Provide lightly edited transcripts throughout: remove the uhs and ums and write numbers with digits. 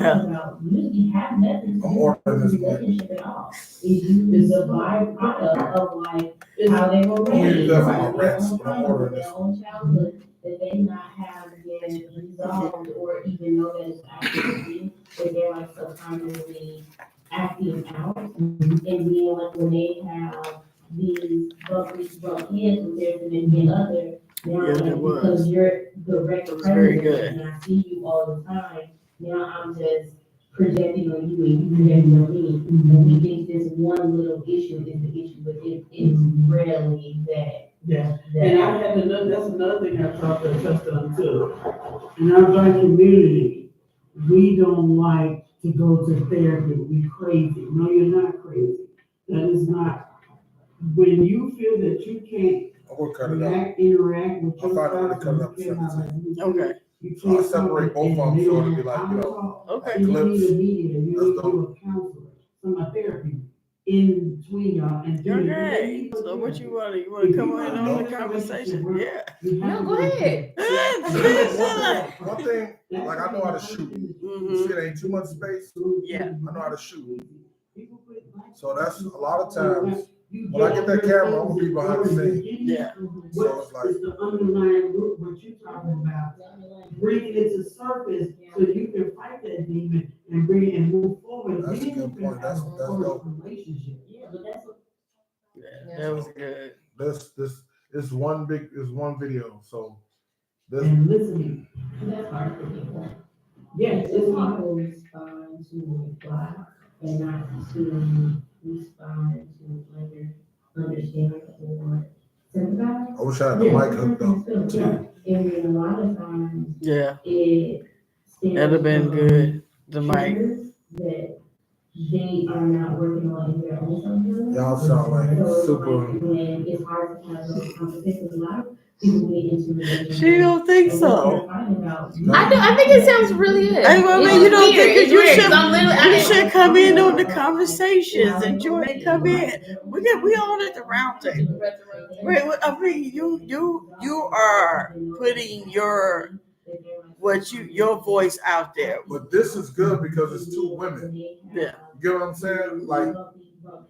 about you have nothing to do with the relationship at all. It's usually the byproduct of like how they were raised, their own trauma, their own childhood, that they not have yet resolved or even know that it's actually a thing, that they're like subconsciously acting out. And then like when they have these bump heads with their significant other, now like because you're direct present and I see you all the time, now I'm just projecting on you and you projecting on me. And we think this one little issue is the issue, but it's rarely that. Yeah, and I had another, that's another thing I talked to Justin too. In our black community, we don't like to go to therapy. We crazy. No, you're not crazy. That is not. When you feel that you can't interact with your spouse, you cannot. Okay. So I separate both of them so it'll be like, you know, okay. You need a mediator. You need a counselor, some therapy in between y'all. And okay. So what you want? You want to come on the conversation? Yeah. No, go ahead. One thing, like I know how to shoot. Shit ain't too much space. Yeah. I know how to shoot. So that's a lot of times. When I get that camera, I'm gonna be behind the scene. Yeah. So it's like the underlying root, what you're talking about, bringing it to surface so you can fight that demon and bring it and move forward. That's a good point. That's dope. Relationship. Yeah, but that's what. Yeah, that was good. This is one video. So this. And listening. That's hard for people. Yes, It's hard to respond to reply and not to respond to either understand or sympathize. I wish I had the mic hooked up too. And then a lot of times, Yeah, it that'd have been good. The mic. That they are not working on in their own self-healing. Y'all sound like So super. like when it's hard to have those conversations, a lot of people get into relationships. She don't think so. I think it sounds really good. I mean, you don't think it's you weird, should. 'cause I'm literally- You should come in on the conversations. Enjoy it. Come in. We all at the round table. Wait, I mean, you are putting your voice out there. But this is good because it's two women. Yeah. You get what I'm saying? Like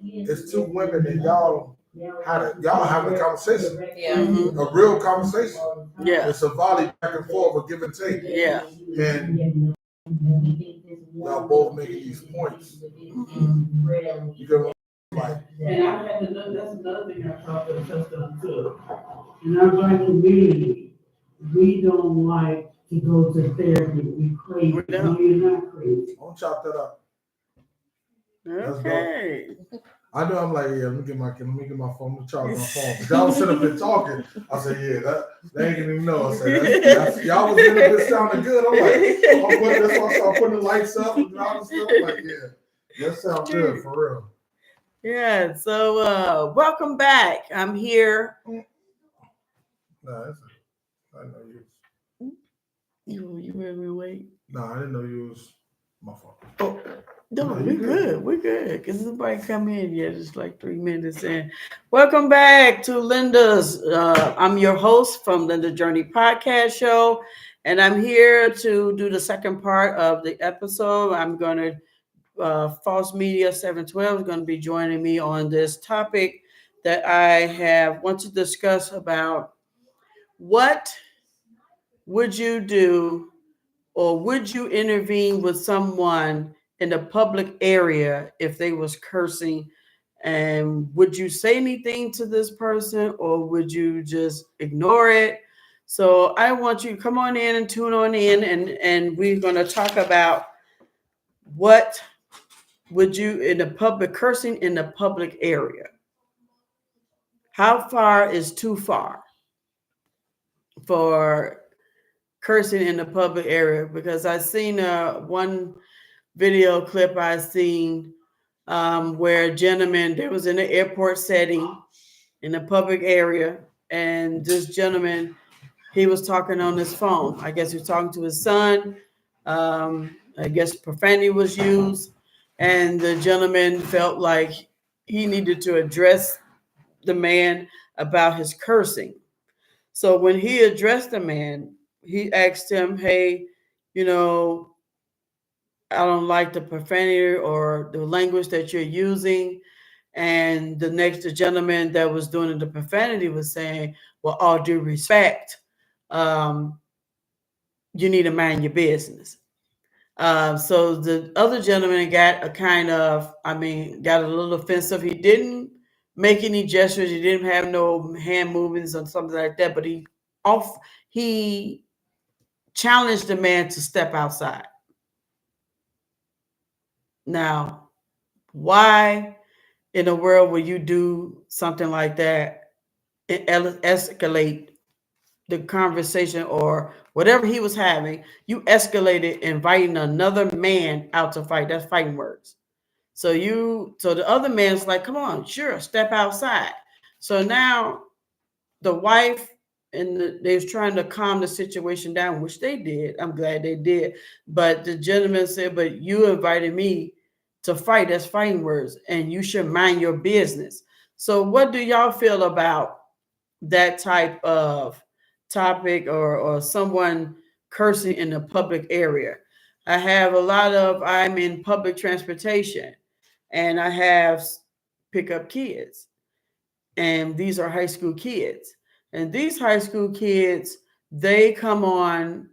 it's two women and y'all having a conversation. Yeah. A real conversation. Yeah. It's a volley back and forth, a give and take. Yeah. And y'all both making these points. You get what I'm like? And I had another, that's another thing I talked to Justin too. In our black community, we don't like to go to therapy. We crazy. No, you're not crazy. Don't chop that up. Okay. I know I'm like, yeah, let me get my phone, let me charge my phone. But y'all was sitting up there talking. I said, yeah, they ain't gonna even know. I said, that's, y'all was sitting up there sounding good. I'm like, that's why I started putting the lights up and all this stuff. I'm like, yeah, that sounds good for real. Yeah, so welcome back. I'm here. No, I know you. You made me wait. No, I didn't know you was my fault. Oh, no, we're good. We're good. Because nobody come in yet. It's like 3 minutes in. Welcome back to Linda's. I'm your host from Linda Journey Podcast Show. And I'm here to do the second part of the episode. I'm going to, False Media 712 is going to be joining me on this topic that I want to discuss about what would you do or would you intervene with someone in the public area if they was cursing, and would you say anything to this person or would you just ignore it? So I want you to come on in and tune on in, and we're going to talk about what would you in the public cursing in the public area. How far is too far for cursing in the public area? Because I seen one video clip I seen where a gentleman, there was in an airport setting in a public area, and this gentleman, he was talking on his phone. I guess he was talking to his son. I guess profanity was used, and the gentleman felt like he needed to address the man about his cursing. So when he addressed the man, he asked him, hey, you know, I don't like the profanity or the language that you're using. And the gentleman that was doing the profanity was saying, well, all due respect, you need to mind your business. So the other gentleman got got a little offensive. He didn't make any gestures. He didn't have no hand movements or something like that. But he challenged the man to step outside. Now, why in the world would you do something like that and escalate the conversation or whatever he was having? You escalated inviting another man out to fight. That's fighting words. So the other man's like, come on, sure, step outside. So now the wife they was trying to calm the situation down, which they did. I'm glad they did. But the gentleman said, but you invited me to fight. That's fighting words, and you should mind your business. So what do y'all feel about that type of topic or someone cursing in the public area? I'm in public transportation and I have pick up kids, and these are high school kids. And these high school kids, they come on,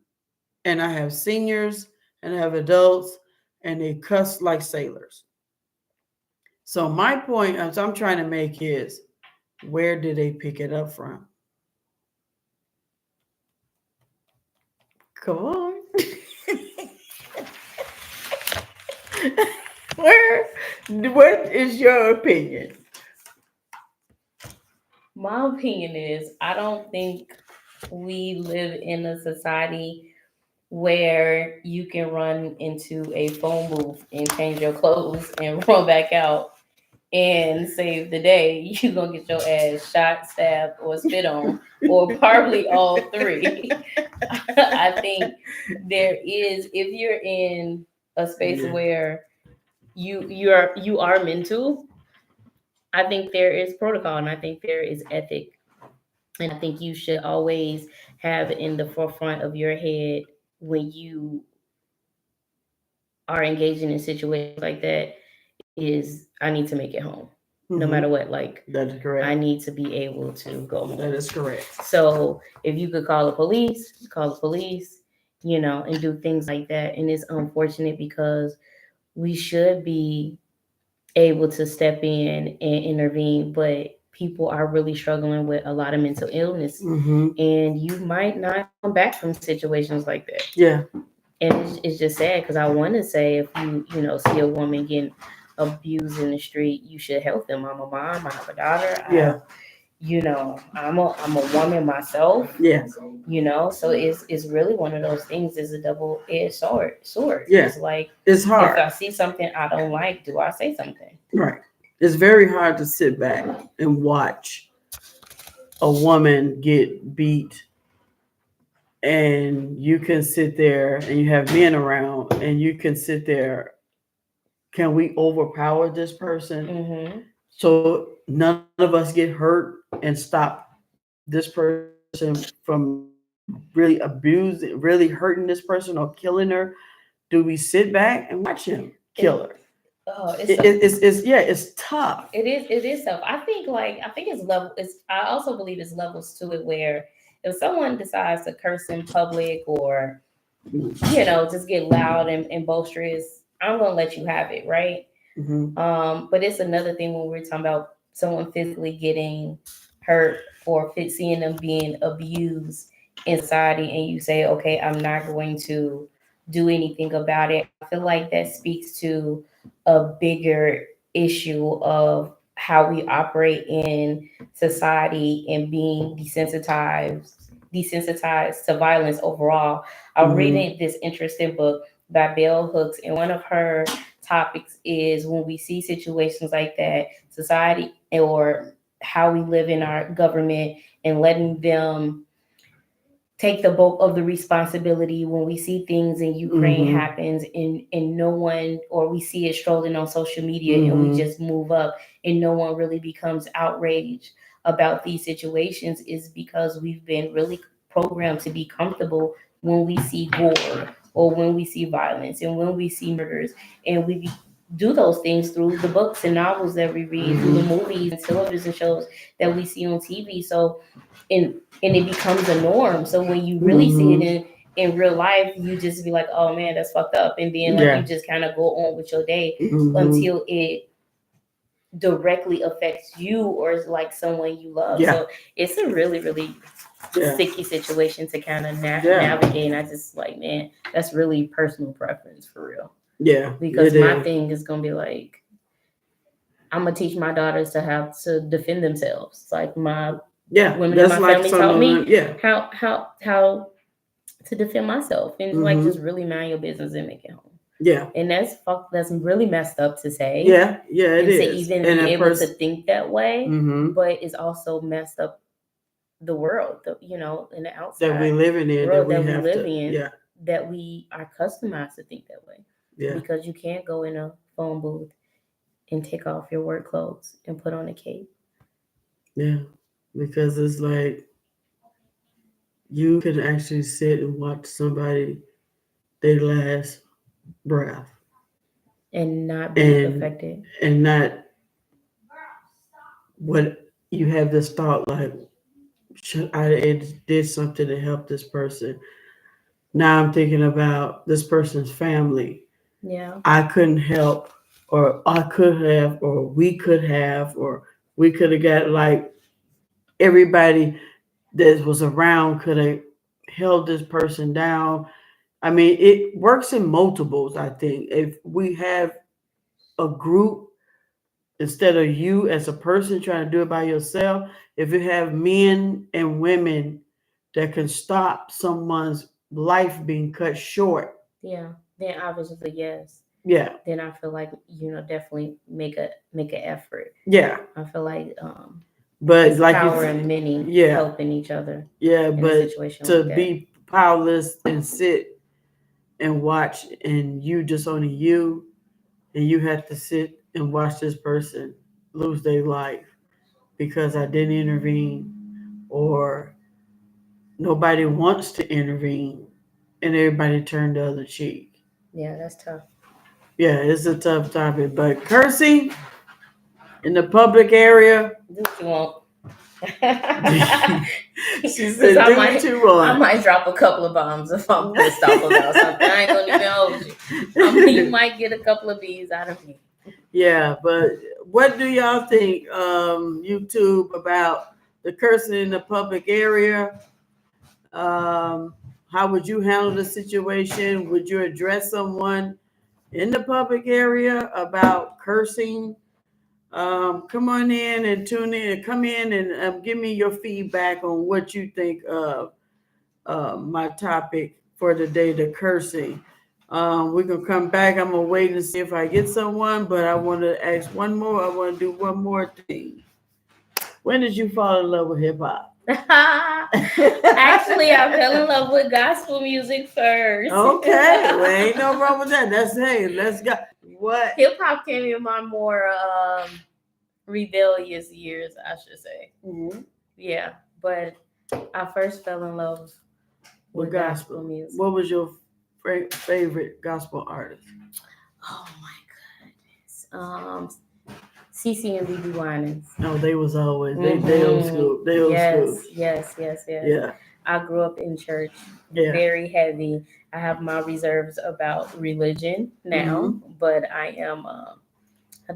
and I have seniors and I have adults, and they cuss like sailors. So my point as I'm trying to make is, where did they pick it up from? Come on. What is your opinion? My opinion is I don't think we live in a society where you can run into a phone booth and change your clothes and run back out and save the day. You're going to get your ass shot, stabbed, or spit on, or probably all three. I think there is, if you're in a space where you are mental, I think there is protocol and I think there is ethic. And I think you should always have in the forefront of your head when you are engaging in situations like that is I need to make it home. No matter what, like that is correct. I need to be able to go home. That is correct. So if you could call the police, and do things like that. And it's unfortunate because we should be able to step in and intervene, but people are really struggling with a lot of mental illness, and you might not come back from situations like that. Yeah. And it's just sad because I want to say if you see a woman getting abused in the street, you should help them. I'm a mom. I have a daughter. Yeah. I'm a woman myself. Yeah. So it's really one of those things. Is a double-edged sword. Yeah. It's like it's hard. If I see something I don't like, do I say something? Right. It's very hard to sit back and watch a woman get beat, and you can sit there and you have men around and you can sit there. Can we overpower this person so none of us get hurt and stop this person from really abusing, really hurting this person or killing her? Do we sit back and watch him kill her? It's tough. It is tough. I think it's level. I also believe it's levels to it where if someone decides to curse in public or just get loud and boisterous, I'm gonna let you have it, right? But it's another thing when we're talking about someone physically getting hurt or seeing them being abused in society, and you say, okay, I'm not going to do anything about it. I feel like that speaks to a bigger issue of how we operate in society and being desensitized to violence overall. I'm reading this interesting book by Bell Hooks, and one of her topics is when we see situations like that, society or how we live in our government and letting them take the bulk of the responsibility when we see things in Ukraine happens and no one, or we see it strolling on social media and we just move up and no one really becomes outraged about these situations, is because we've been really programmed to be comfortable when we see war or when we see violence and when we see murders, and we do those things through the books and novels that we read, through the movies and television shows that we see on TV. So, and it becomes a norm. So when you really see it in real life, you just be like, oh man, that's fucked up. And then like you just kind of go on with your day until it directly affects you or is like someone you love. So it's a really, really sticky situation to kind of navigate. And I just like, man, that's really personal preference for real. Yeah. Because my thing is gonna be like, I'm gonna teach my daughters to have to defend themselves. Like my women in my family taught me how to defend myself and like just really mind your business and make it home. Yeah. And that's really messed up to say. Yeah, it is. To even be able to think that way, but it's also messed up the world, in the outside that we living in, world that we live in, that we are customized to think that way. Yeah. Because you can't go in a phone booth and take off your work clothes and put on a cape. Yeah. Because it's like you can actually sit and watch somebody their last breath. And not be affected. And not what you have this thought like, I did something to help this person. Now I'm thinking about this person's family. Yeah. I couldn't help, or I could have, or we could have got like everybody that was around could have held this person down. I mean, it works in multiples, I think. If we have a group, instead of you as a person trying to do it by yourself, if you have men and women that can stop someone's life being cut short. Yeah, then obviously, yes. Yeah. Then I feel like, definitely make an effort. Yeah. I feel like but it's like power in many helping each other. Yeah, but to like be powerless and sit and watch and you just only you, and you have to sit and watch this person lose their life because I didn't intervene, or nobody wants to intervene, and everybody turned the other cheek. Yeah, that's tough. Yeah, it's a tough topic, but cursing in the public area. Do what you want. She said, do what you want. I might drop a couple of bombs if I'm pissed off about something. I ain't gonna even hold you. You might get a couple of B's out of me. Yeah, but what do y'all think, YouTube, about the cursing in the public area? How would you handle the situation? Would you address someone in the public area about cursing? Come on in and tune in. Come in and give me your feedback on what you think of my topic for today, the cursing. We're going to come back. I'm going to wait and see if I get someone, but I want to ask one more. I want to do one more thing. When did you fall in love with hip hop? Actually, I fell in love with gospel music first. Okay, well, ain't no wrong with that. Let's go. What? Hip hop came in my more rebellious years, I should say. Mm-hmm. Yeah, but I first fell in love with gospel music. What was your favorite gospel artist? Oh my goodness. CeCe and BeBe Winans. Oh, they was always they old school. They old school. Yes. Yeah. I grew up in church, very heavy. I have my reserves about religion now, but I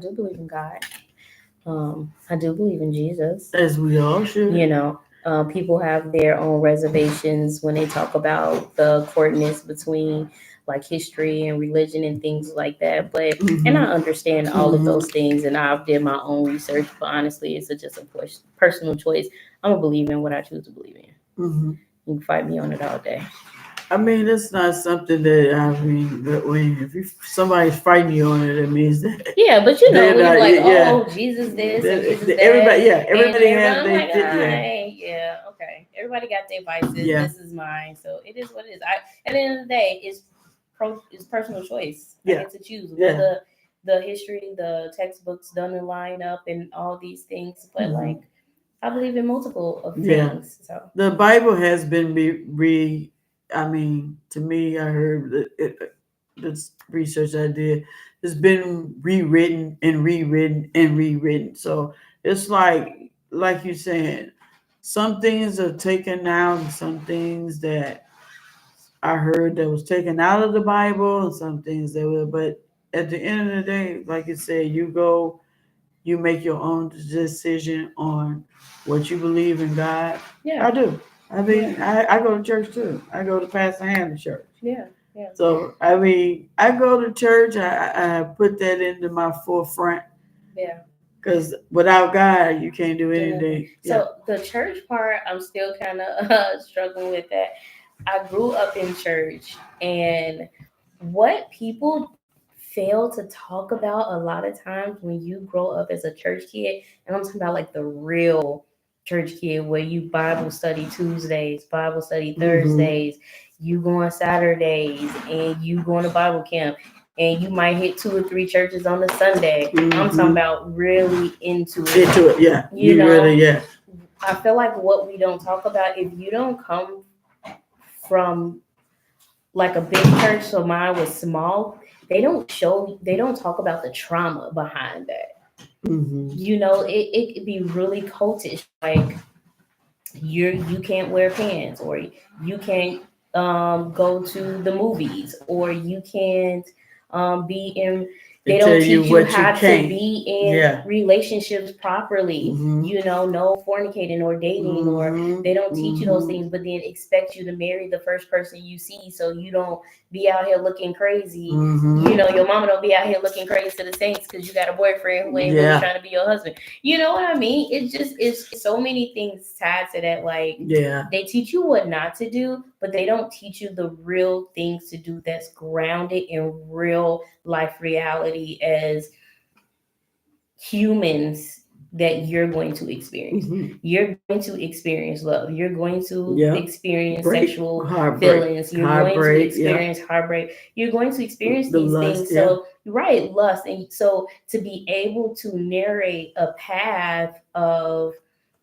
do believe in God. I do believe in Jesus. As we all should. People have their own reservations when they talk about the coordinates between like history and religion and things like that. But and I understand all of those things, and I've did my own research. But honestly, it's just a personal choice. I'm gonna believe in what I choose to believe in. You can fight me on it all day. I mean, it's not something that but if somebody's fighting you on it, it means that. Yeah, but we're like, Jesus this, Jesus that. Everybody has their okay. Everybody got their vices. Yeah. This is mine, so it is what it is. At the end of the day, it's personal choice. I get to choose whether the history, the textbooks doesn't line up, and all these things. But like, I believe in multiple of things. So the Bible has been I mean, to me, I heard that this research I did, it's been rewritten and rewritten and rewritten. So it's like you're saying, some things are taken out, and some things that I heard that was taken out of the Bible, and some things that were. But at the end of the day, like you said, you make your own decision on what you believe in God. Yeah. I do. I mean, I go to church too. I go to Pastor Hannah church. Yeah. So I mean, I go to church. I put that into my forefront. Yeah. Because without God, you can't do anything. So the church part, I'm still kind of struggling with that. I grew up in church, and what people fail to talk about a lot of times when you grow up as a church kid, and I'm talking about like the real church kid where you Bible study Tuesdays, Bible study Thursdays, you go on Saturdays, and you go on a Bible camp, and you might hit 2 or 3 churches on a Sunday. I'm talking about really into it. Yeah. You know, really, yeah. I feel like what we don't talk about, if you don't come from like a big church, so mine was small, they don't talk about the trauma behind that. You know, it could be really cultish, like you can't wear pants, or you can't go to the movies, or you can't be in. They don't teach you how to be in relationships properly. You know, no fornicating or dating, or they don't teach you those things, but then expect you to marry the first person you see, so you don't be out here looking crazy. You know, your mama don't be out here looking crazy to the saints because you got a boyfriend who ain't really trying to be your husband. You know what I mean? It's so many things tied to that. Like, they teach you what not to do, but they don't teach you the real things to do that's grounded in real life reality as humans that you're going to experience. You're going to experience love. You're going to experience sexual feelings. You're going to experience heartbreak. You're going to experience these things. So, lust. And so to be able to narrate a path of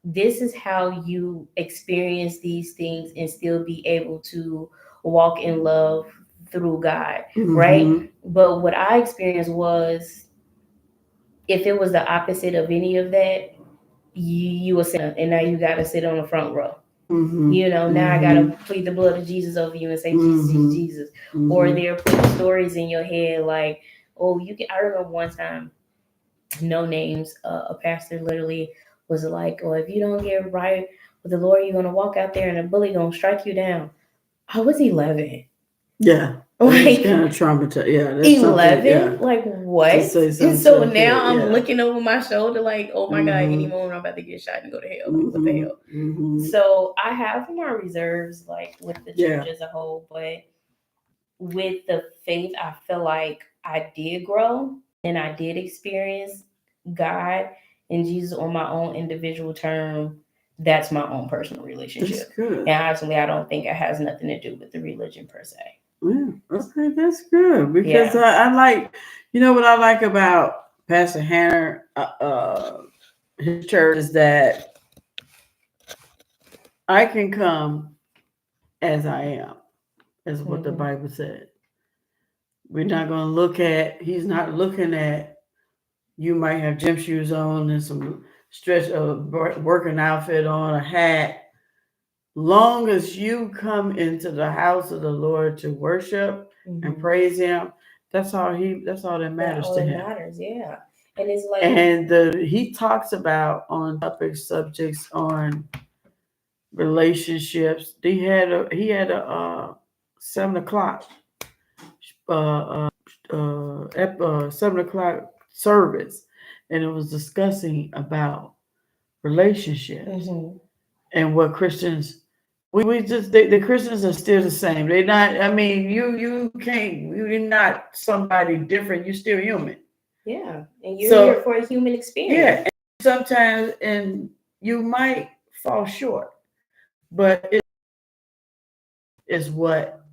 this is how you experience these things and still be able to walk in love through God, right? But what I experienced was, if it was the opposite of any of that, you were sinner, and now you got to sit on the front row. You know, now I got to plead the blood of Jesus over you and say Jesus, Jesus. Or they're putting stories in your head like, oh, you can. I remember one time, no names, a pastor literally was like, oh, if you don't get right with the Lord, you're gonna walk out there and a bully gonna strike you down. I was 11. Yeah. Like, kind of traumatized. Yeah. That's 11? Like, what? And so now I'm looking over my shoulder like, oh my God, any moment I'm about to get shot and go to hell. Like, what the hell? So I have my reserves, like, with the church as a whole, but with the faith, I feel like I did grow and I did experience God and Jesus on my own individual term. That's my own personal relationship. And honestly, I don't think it has nothing to do with the religion per se. Yeah, okay, that's good, because I like, you know what I like about Pastor Hannah, his church, is that I can come as I am, as what the Bible said. We're not going to look at, he's not looking at, you might have gym shoes on and some working outfit on, a hat. Long as you come into the house of the Lord to worship and praise Him, that's all that matters to Him. Yeah. And it's like, and he talks about on subjects on relationships. He had a 7 o'clock 7 o'clock service, and it was discussing about relationships and what Christians. The Christians are still the same. They're not, I mean, you're not somebody different. You're still human. Yeah. And you're here for a human experience. Yeah. And sometimes, and you might fall short, but it is what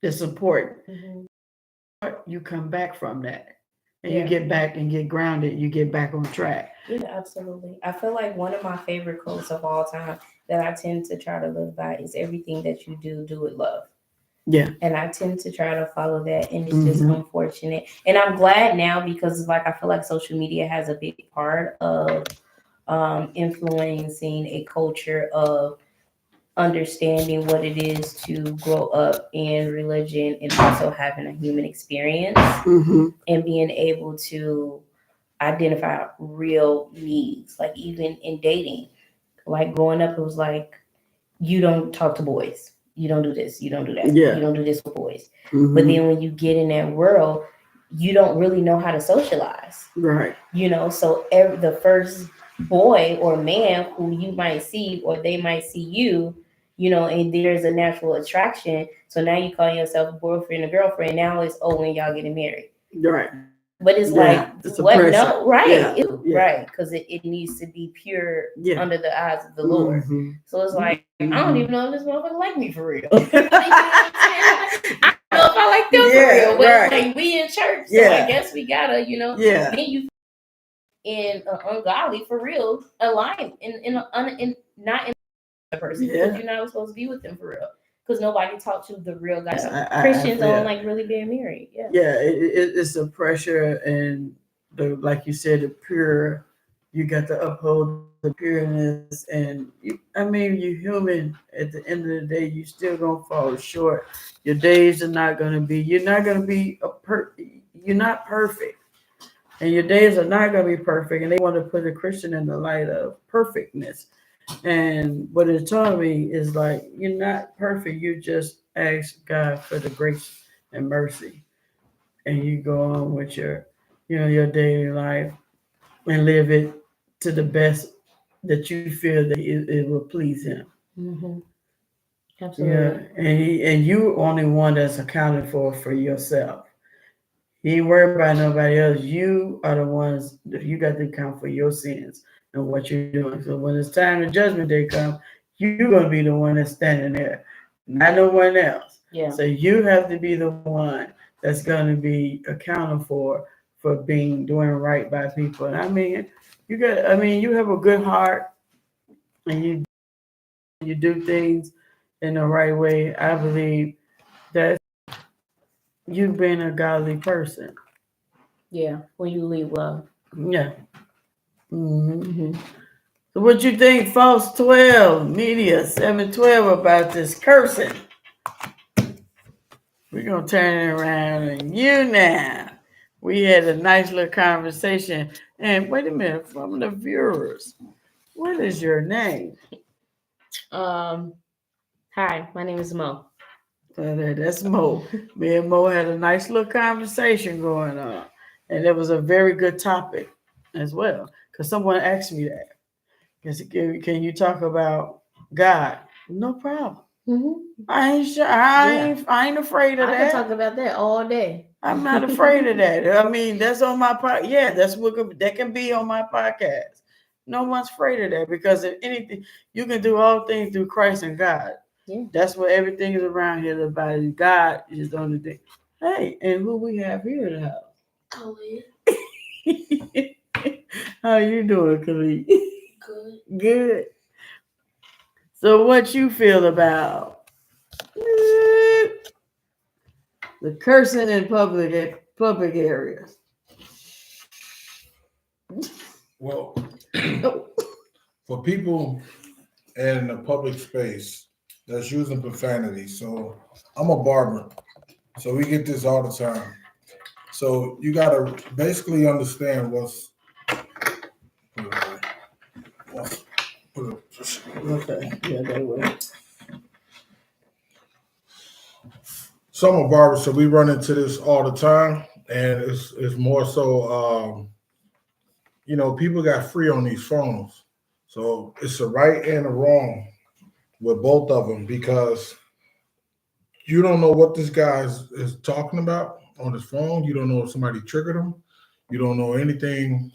is important. You come back from that. and you get back and get grounded, you get back on track. Yeah, absolutely. I feel like one of my favorite quotes of all time that I tend to try to live by is everything that you do, do with love. Yeah. And I tend to try to follow that, and it's just unfortunate. And I'm glad now because like I feel like social media has a big part of influencing a culture of understanding what it is to grow up in religion and also having a human experience and being able to identify real needs. Like even in dating, like growing up, it was like, you don't talk to boys. You don't do this. You don't do that. Yeah. You don't do this with boys. But then when you get in that world, you don't really know how to socialize. Right. You know, so the first boy or man who you might see or they might see you, you know, and there's a natural attraction. So now you call yourself boyfriend or girlfriend. Now it's, oh, when y'all getting married. Right. But it's it's like, what? pressure. No, right. Yeah. Right. Because it needs to be pure under the eyes of the Lord. So it's like, I don't even know if this motherfucker like me for real. I don't know if I like them for real. But like, we in church. So I guess we gotta, you know, then you in ungodly for real, align in not in a person because you're not supposed to be with them for real. Because nobody taught you the real guys. Christians don't like really being married. It's the pressure and the, like you said, the pure. You got to uphold the pureness, and you're human. At the end of the day, you still gonna fall short. Your days are not gonna be. You're not gonna be you're not perfect, and your days are not gonna be perfect. And they want to put a Christian in the light of perfectness. And what it told me is like, you're not perfect. You just ask God for the grace and mercy, and you go on with your daily life and live it to the best that you feel that it will please Him. Absolutely. Yeah, and you only one that's accounted for yourself. He ain't worried about nobody else. You are the ones that you got to account for your sins and what you're doing. So when it's time to judgment day come, you're gonna be the one that's standing there, not no one else. Yeah. So you have to be the one that's gonna be accounted for doing right by people. And you have a good heart, and you do things in the right way. I believe that you've been a godly person. Yeah, when you leave well. Yeah. So what you think, False 12 Media 712 about this cursing? We're gonna turn it around on you now. We had a nice little conversation. And wait a minute, from the viewers, what is your name? Hi, my name is Mo. That's Mo. Me and Mo had a nice little conversation going on. And it was a very good topic as well. Because someone asked me that. Can you talk about God? No problem. I ain't sure. I ain't afraid of that. I can talk about that all day. I'm not afraid of that. That's on my podcast. Yeah, that can be on my podcast. No one's afraid of that because if anything, you can do all things through Christ and God. Yeah. That's what everything is around here about. God is the only thing. Hey, and who we have here in the house? Khalid. How you doing, Khalid? Good. So what you feel about the cursing in public areas? Well, for people in a public space that's using profanity, so I'm a barber, so we get this all the time. So you gotta basically understand what's Okay, yeah, that way. So I'm a barber, so we run into this all the time, and it's more so, people got free on these phones, so it's a right and a wrong with both of them because you don't know what this guy is talking about on his phone. You don't know if somebody triggered him. You don't know anything.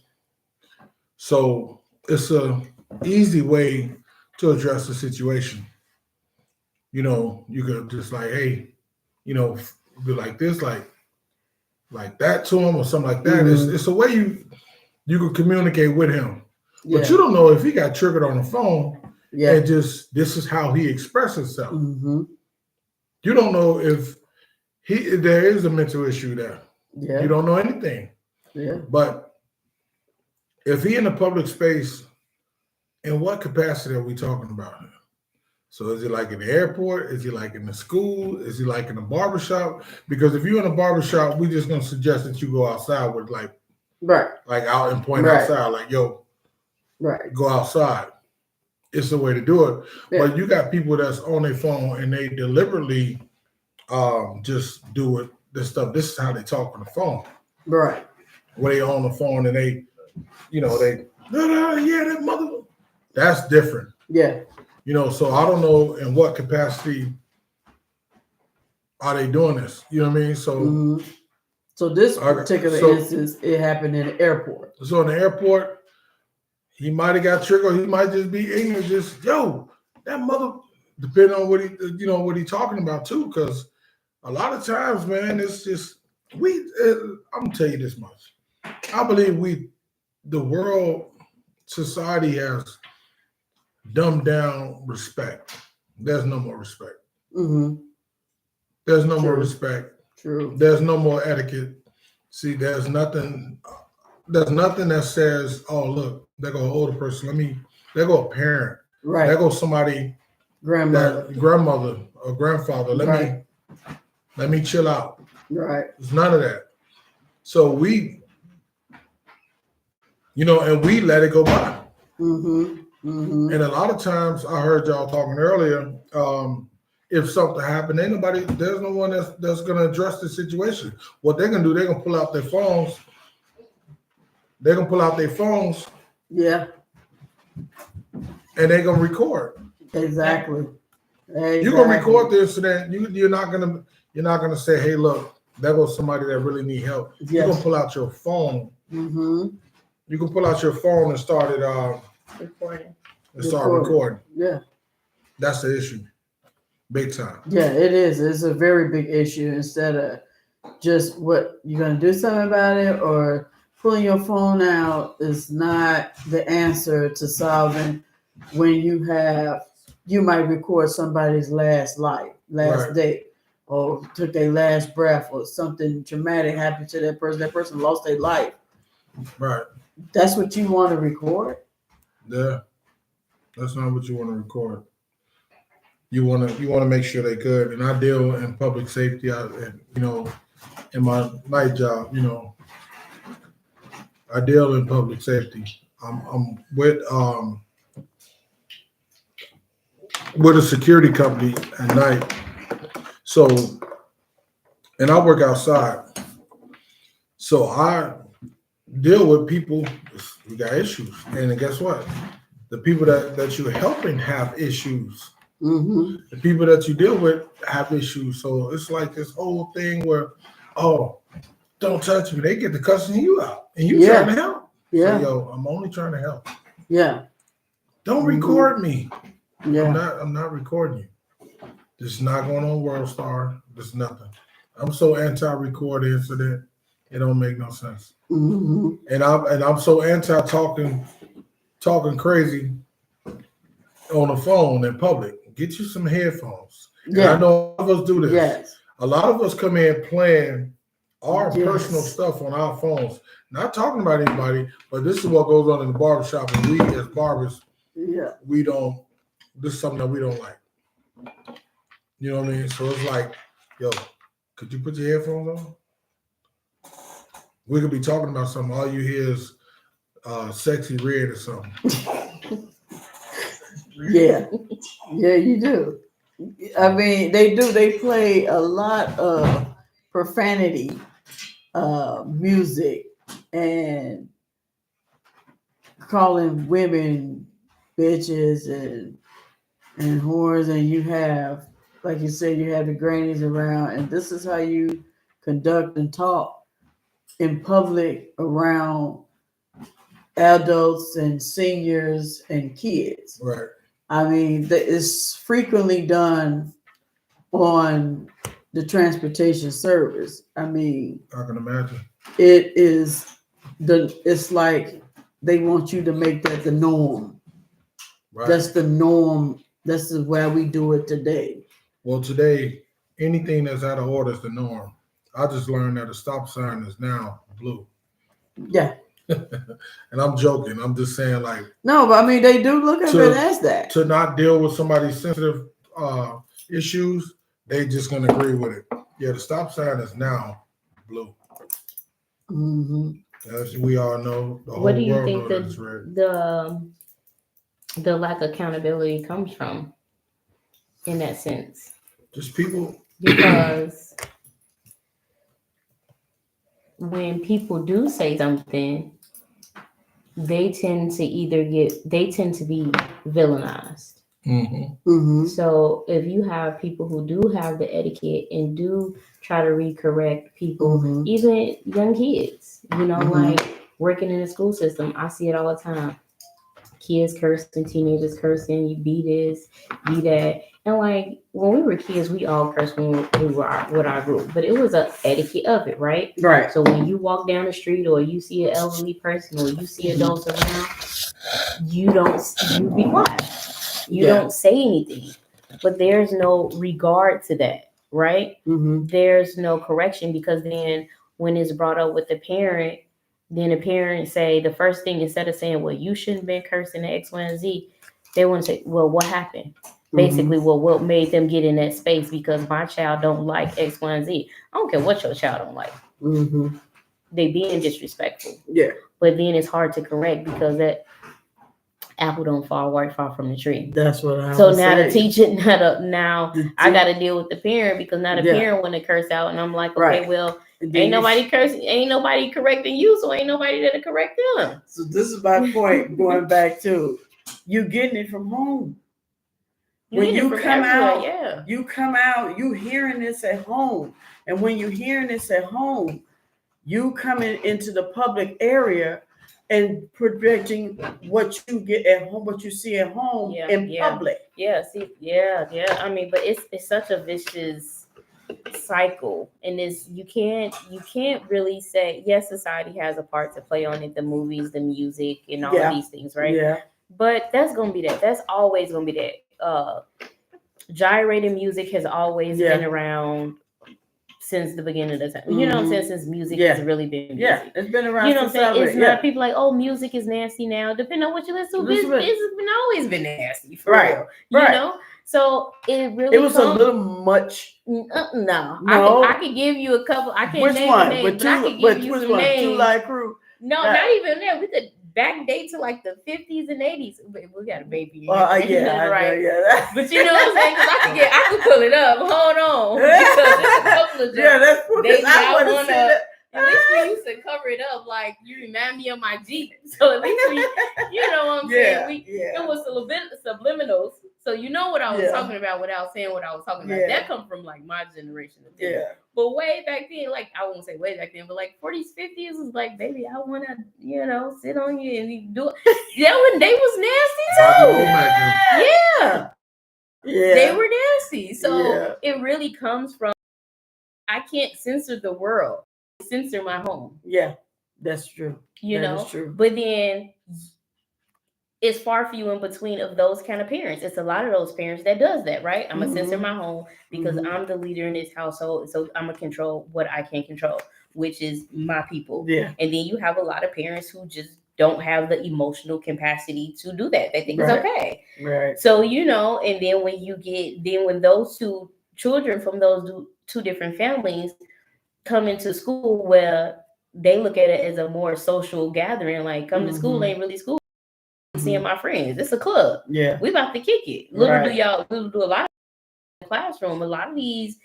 So it's a easy way to address the situation. You could just like, hey, be like this, like, like that to him or something like that. It's a way you can communicate with him. Yeah. But you don't know if he got triggered on the phone Yeah. and just this is how he expresses himself. Mm-hmm. You don't know if there is a mental issue there. Yeah. You don't know anything. Yeah. But if he in a public space, in what capacity are we talking about? So is he like in the airport? Is he like in the school? Is he like in a barbershop? Because if you're in a barbershop, we're just gonna suggest that you go outside with like out and point outside, like yo, go outside. It's the way to do it. Yeah. But you got people that's on their phone and they deliberately just do it. This stuff. This is how they talk on the phone. Right. When they on the phone and they that mother. That's different. Yeah. So I don't know in what capacity are they doing this. You know what I mean? So, so this particular instance, it happened in the airport. So in the airport, he might have got triggered. He might just be ignorant. Just that mother. Depending on what he talking about too, because a lot of times, man, it's just I'm gonna tell you this much. I believe the world society has dumbed down respect. There's no more respect. Mm-hmm. There's no more respect. True. There's no more etiquette. See, there's nothing that says, oh, look, there go an older person. There go a parent. Right. There go somebody, grandmother or grandfather. Let me chill out. Right. There's none of that. So we let it go by. Mm-hmm. Mm-hmm. And a lot of times, I heard y'all talking earlier. If something happened, there's no one that's gonna address the situation. What they're gonna do, they're gonna pull out their phones. Yeah. And they're gonna record. Exactly. You're gonna record the incident. You're not gonna say, hey, look, there goes somebody that really need help. Yes. You're gonna pull out your phone. Mm-hmm. You can pull out your phone and start recording. Recording. Yeah. That's the issue. Big time. Yeah, it is. It's a very big issue. Instead of just what you're gonna do something about it, or pulling your phone out is not the answer to solving when you might record somebody's last day, or took their last breath, or something traumatic happened to that person. That person lost their life. Right. That's what you want to record? Yeah. That's not what you want to record. You want to make sure they're good. And I deal in public safety. In my night job, I deal in public safety. I'm with a security company at night. So, and I work outside. So I deal with people who got issues. And guess what? The people that you're helping have issues. Mm-hmm. The people that you deal with have issues. So it's like this whole thing where, oh, don't touch me. They get to cussing you out. And you trying to help. Yeah. So, I'm only trying to help. Yeah. Don't record me. Yeah. I'm not recording you. This is not going on World Star. There's nothing. I'm so anti-record incident. It don't make no sense. Mm-hmm. And I'm so anti talking crazy on the phone in public. Get you some headphones. Yeah. And I know a lot of us do this. Yes. A lot of us come in playing our personal stuff on our phones. Not talking about anybody, but this is what goes on in the barbershop. And we as barbers, this is something that we don't like. You know what I mean? So it's like, yo, could you put your headphones on? We could be talking about something. All you hear is Sexy Red or something. Yeah. Yeah, you do. I mean, they do. They play a lot of profanity music and calling women bitches and whores, and you have, like you said, you have the grannies around, and this is how you conduct and talk in public around adults and seniors and kids. Right. I mean, it's frequently done on the transportation service. I mean, I can imagine. it's like they want you to make that the norm. Right. That's the norm. This is where we do it today. Well, today, anything that's out of order is the norm. I just learned that a stop sign is now blue. Yeah. And I'm joking. I'm just saying, like, No, but I mean, they do look at To- it as that. to not deal with somebody's sensitive issues, they just gonna agree with it. Yeah, the stop sign is now blue. Mm-hmm. As we all know, the whole What do you world think knows that it's red. the lack of accountability comes from in that sense? Just people. Because when people do say something, they tend to be villainized. Mm-hmm. Mm-hmm. So if you have people who do have the etiquette and do try to recorrect people, Mhm. even young kids, Mhm. like working in the school system, I see it all the time. Kids cursing, teenagers cursing, you be this, be that. And like when we were kids, we all cursed when we were with our group, but it was a etiquette of it, right? Right. So when you walk down the street or you see an elderly person or you see adults around, you be quiet. You don't say anything. But there's no regard to that, right? Mm-hmm. There's no correction, because then when it's brought up with the parent, then the parent say the first thing, instead of saying, well, you shouldn't been cursing the X, Y, and Z, they want to say, well, what happened? Basically, well, what made them get in that space? Because my child don't like X, Y, and Z. I don't care what your child don't like. Mm-hmm. They being disrespectful. Yeah. But then it's hard to correct because that apple don't fall right far from the tree. That's what I So was now saying. the teacher, now The I got to deal with the parent, because now the Yeah. parent want to curse out, and I'm like, okay, Right. well, And ain't then nobody cursing, ain't nobody correcting you, so ain't nobody there to correct them. So this is my point. Going back to you getting it from home. When get it you from come everywhere, out, yeah. you come out, you hearing this at home. And when you hearing this at home, you coming into the public area and projecting what you get at home, what you see at home Yeah, in yeah. public. Yeah, see, yeah. I mean, but it's such a vicious cycle, and you can't really say, yes, society has a part to play on it, the movies, the music, and all Yeah. of these things, right? Yeah. But that's gonna be that. That's always gonna be that. Gyrating music has always Yeah. been around since the beginning of the time. You know what I'm saying? Since music has really been music. Yeah, it's been around. You know what I'm since saying? It's ever. not people like, oh, music is nasty now. Depending on what you listen to, Listen to this has been always been nasty, for Right, real. You right. know? So it really It was a little much. no. No. I could give you a couple. I can't Which name one? a name, But but I could give you which some one? names. Two Live Crew. No, Right. not even that. We could backdate to like the 50s and 80s. We got a baby. Yeah, right. Yeah. But you know what I'm saying? Because I could pull it up. Hold on. Because there's a couple of Yeah, that's They I y'all want to wanna- see that. At least we used to cover it up, like you remind me of my Jeep. So at least we, you know what I'm Yeah, saying? yeah. It was subliminals. So you know what I was Yeah. talking about without saying what I was talking about. Yeah. That come from like my generation of things. Yeah. But way back then, like I won't say way back then, but like 40s, 50s was like, baby, I wanna, sit on you and do it. Yeah, when they was nasty too. Yeah. Yeah. They were nasty. So Yeah. it really comes from, I can't censor the world. Censor my home. Yeah, that's true. You That know, is true. but then it's far few in between of those kind of parents. It's a lot of those parents that does that, right? I'm gonna censor Mhm. my home because Mhm. I'm the leader in this household, so I'm gonna control what I can control, which is my people. Yeah. And then you have a lot of parents who just don't have the emotional capacity to do that. They think Right. it's okay. Right. So, and then when those two children from those two different families come into school, where they look at it as a more social gathering, like come to school ain't really school. Seeing my friends, it's a club. Yeah. We about to kick it. Little Right. do a lot in the classroom. A lot of these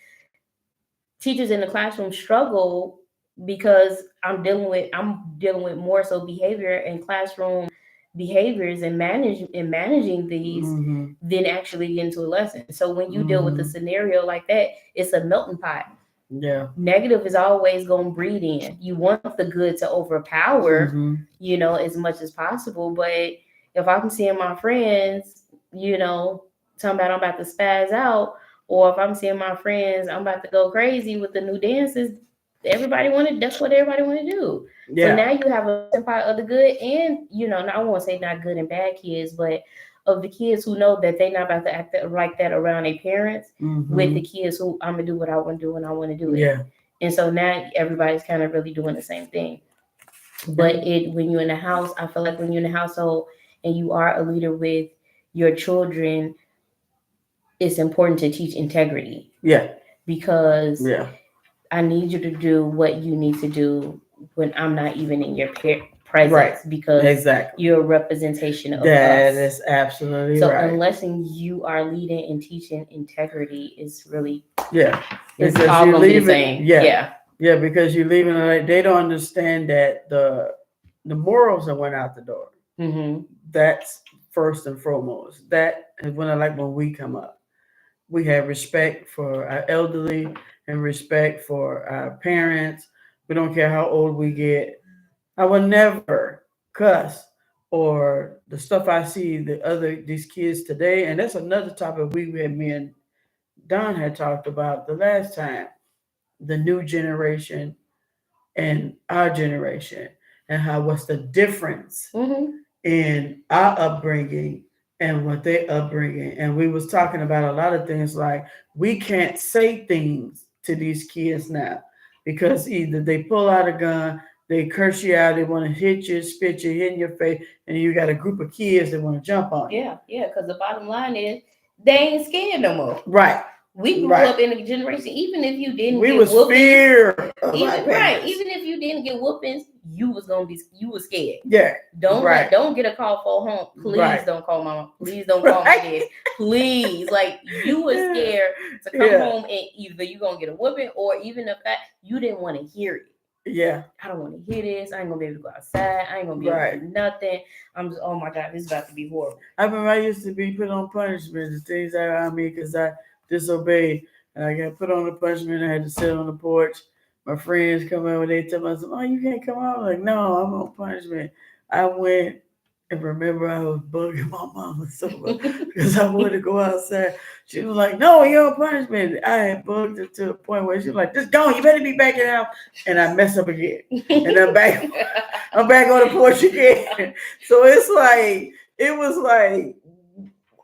teachers in the classroom struggle because I'm dealing with more so behavior and classroom behaviors and managing these Mhm. than actually get into a lesson. So when you deal with a scenario like that, it's a melting pot. Yeah. Negative is always going to breed in. You want the good to overpower, Mhm. as much as possible. But if I'm seeing my friends, talking about I'm about to spaz out, Or if I'm seeing my friends, I'm about to go crazy with the new dances. That's what everybody want to do. So Yeah. now you have a pot of the good and, I won't say not good and bad kids, but of the kids who know that they're not about to act like that around their parents, with the kids who I'm going to do what I want to do when I want to do it. Yeah. And so now everybody's kind of really doing the same thing. But when you're in the house, I feel like when you're in the household and you are a leader with your children, it's important to teach integrity. Yeah. Because Yeah. I need you to do what you need to do when I'm not even in your presence. Right. Because Exactly. you're a representation of That us. is absolutely so right. unless you are leading and teaching integrity, it's really It's all you gonna be the leave same. it. Yeah, because you leaving it. They don't understand that the morals that went out the door. Mm-hmm. That's first and foremost. That is when we come up, we have respect for our elderly and respect for our parents. We don't care how old we get. I will never cuss or the stuff I see these kids today, and that's another topic me and Don had talked about the last time, the new generation and our generation, and what's the difference in our upbringing and what they upbringing. And we was talking about a lot of things like we can't say things to these kids now because either they pull out a gun, they curse you out, they want to hit you, spit you, hit in your face, and you got a group of kids that want to jump on you. Yeah, because the bottom line is they ain't scared no more. Right. We grew up in a generation, even if you didn't get whoopings, fear even even if you didn't get whoopings, you was scared. Yeah. Don't get a call for home. Please don't call mama. Please don't call my dad. Please. Like you were scared to come home and either you gonna get a whooping or even the fact you didn't want to hear it. Yeah. I don't want to hear this. I ain't gonna be able to go outside. I ain't gonna be able to do nothing. I'm just, oh my God, this is about to be horrible. I remember I used to be put on punishment, the things around me because I disobeyed. And I got put on the punishment. I had to sit on the porch. My friends come over, they tell me, "Oh, you can't come out." I'm like, no, I'm on punishment. I went and remember I was bugging my mama so much because I wanted to go outside. She was like, "No, you're on punishment." I had bugged her to the point where she was like, "Just go, you better be back in the house." And I mess up again. And I'm back on the porch again. So it was like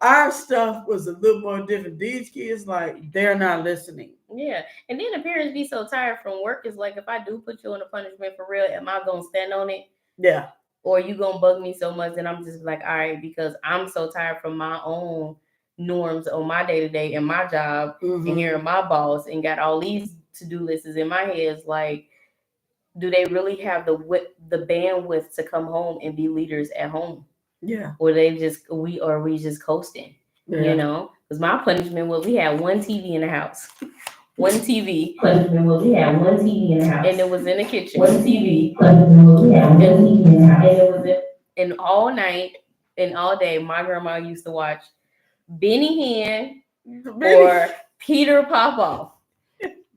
our stuff was a little more different. These kids, like, they're not listening. Yeah. And then the parents be so tired from work. It's like, if I do put you on a punishment for real, am I going to stand on it? Yeah. Or you going to bug me so much and I'm just like, all right, because I'm so tired from my own norms on my day-to-day and my job and hearing my boss and got all these to-do lists in my head. It's like, do they really have the bandwidth to come home and be leaders at home? Yeah. Or we just coasting, because my punishment was we had one TV in the house. One TV. Punishment was we had one TV in the house. And it was in the kitchen. One TV. Punishment was we had one TV in the house. And it was and all night and all day, my grandma used to watch Benny Hinn or Peter Popoff.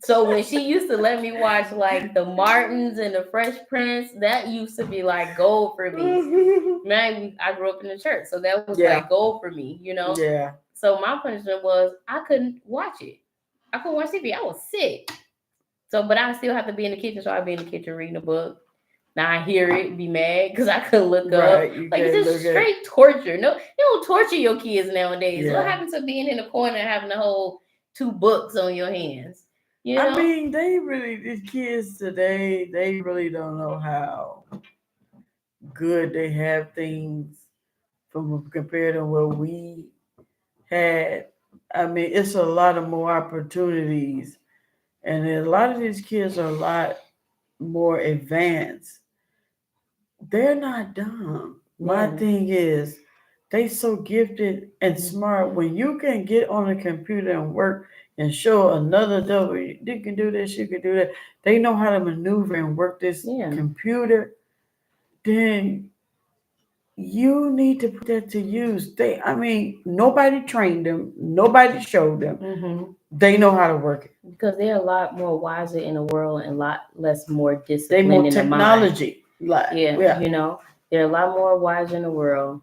So when she used to let me watch like the Martins and the Fresh Prince, that used to be like gold for me. Man, I grew up in the church, so that was like gold for me, Yeah. So my punishment was I couldn't watch it. I couldn't watch TV. I was sick. So, but I still have to be in the kitchen, so I'd be in the kitchen reading a book. Now I hear it, be mad because I couldn't look up. Like it's just straight torture. No, you don't torture your kids nowadays. Yeah. What happens to being in the corner and having to hold 2 books on your hands? I mean, these kids today, they really don't know how good they have things compared to what we had. I mean, it's a lot of more opportunities, and a lot of these kids are a lot more advanced. They're not dumb. My thing is, they so gifted and smart. When you can get on a computer and work and show another double, you can do this, you can do that. They know how to maneuver and work this computer. Then you need to put that to use. Nobody trained them. Nobody showed them. They know how to work it. Because they're a lot more wiser in the world and a lot less more disciplined they more in technology. the mind. They're a lot more wiser in the world.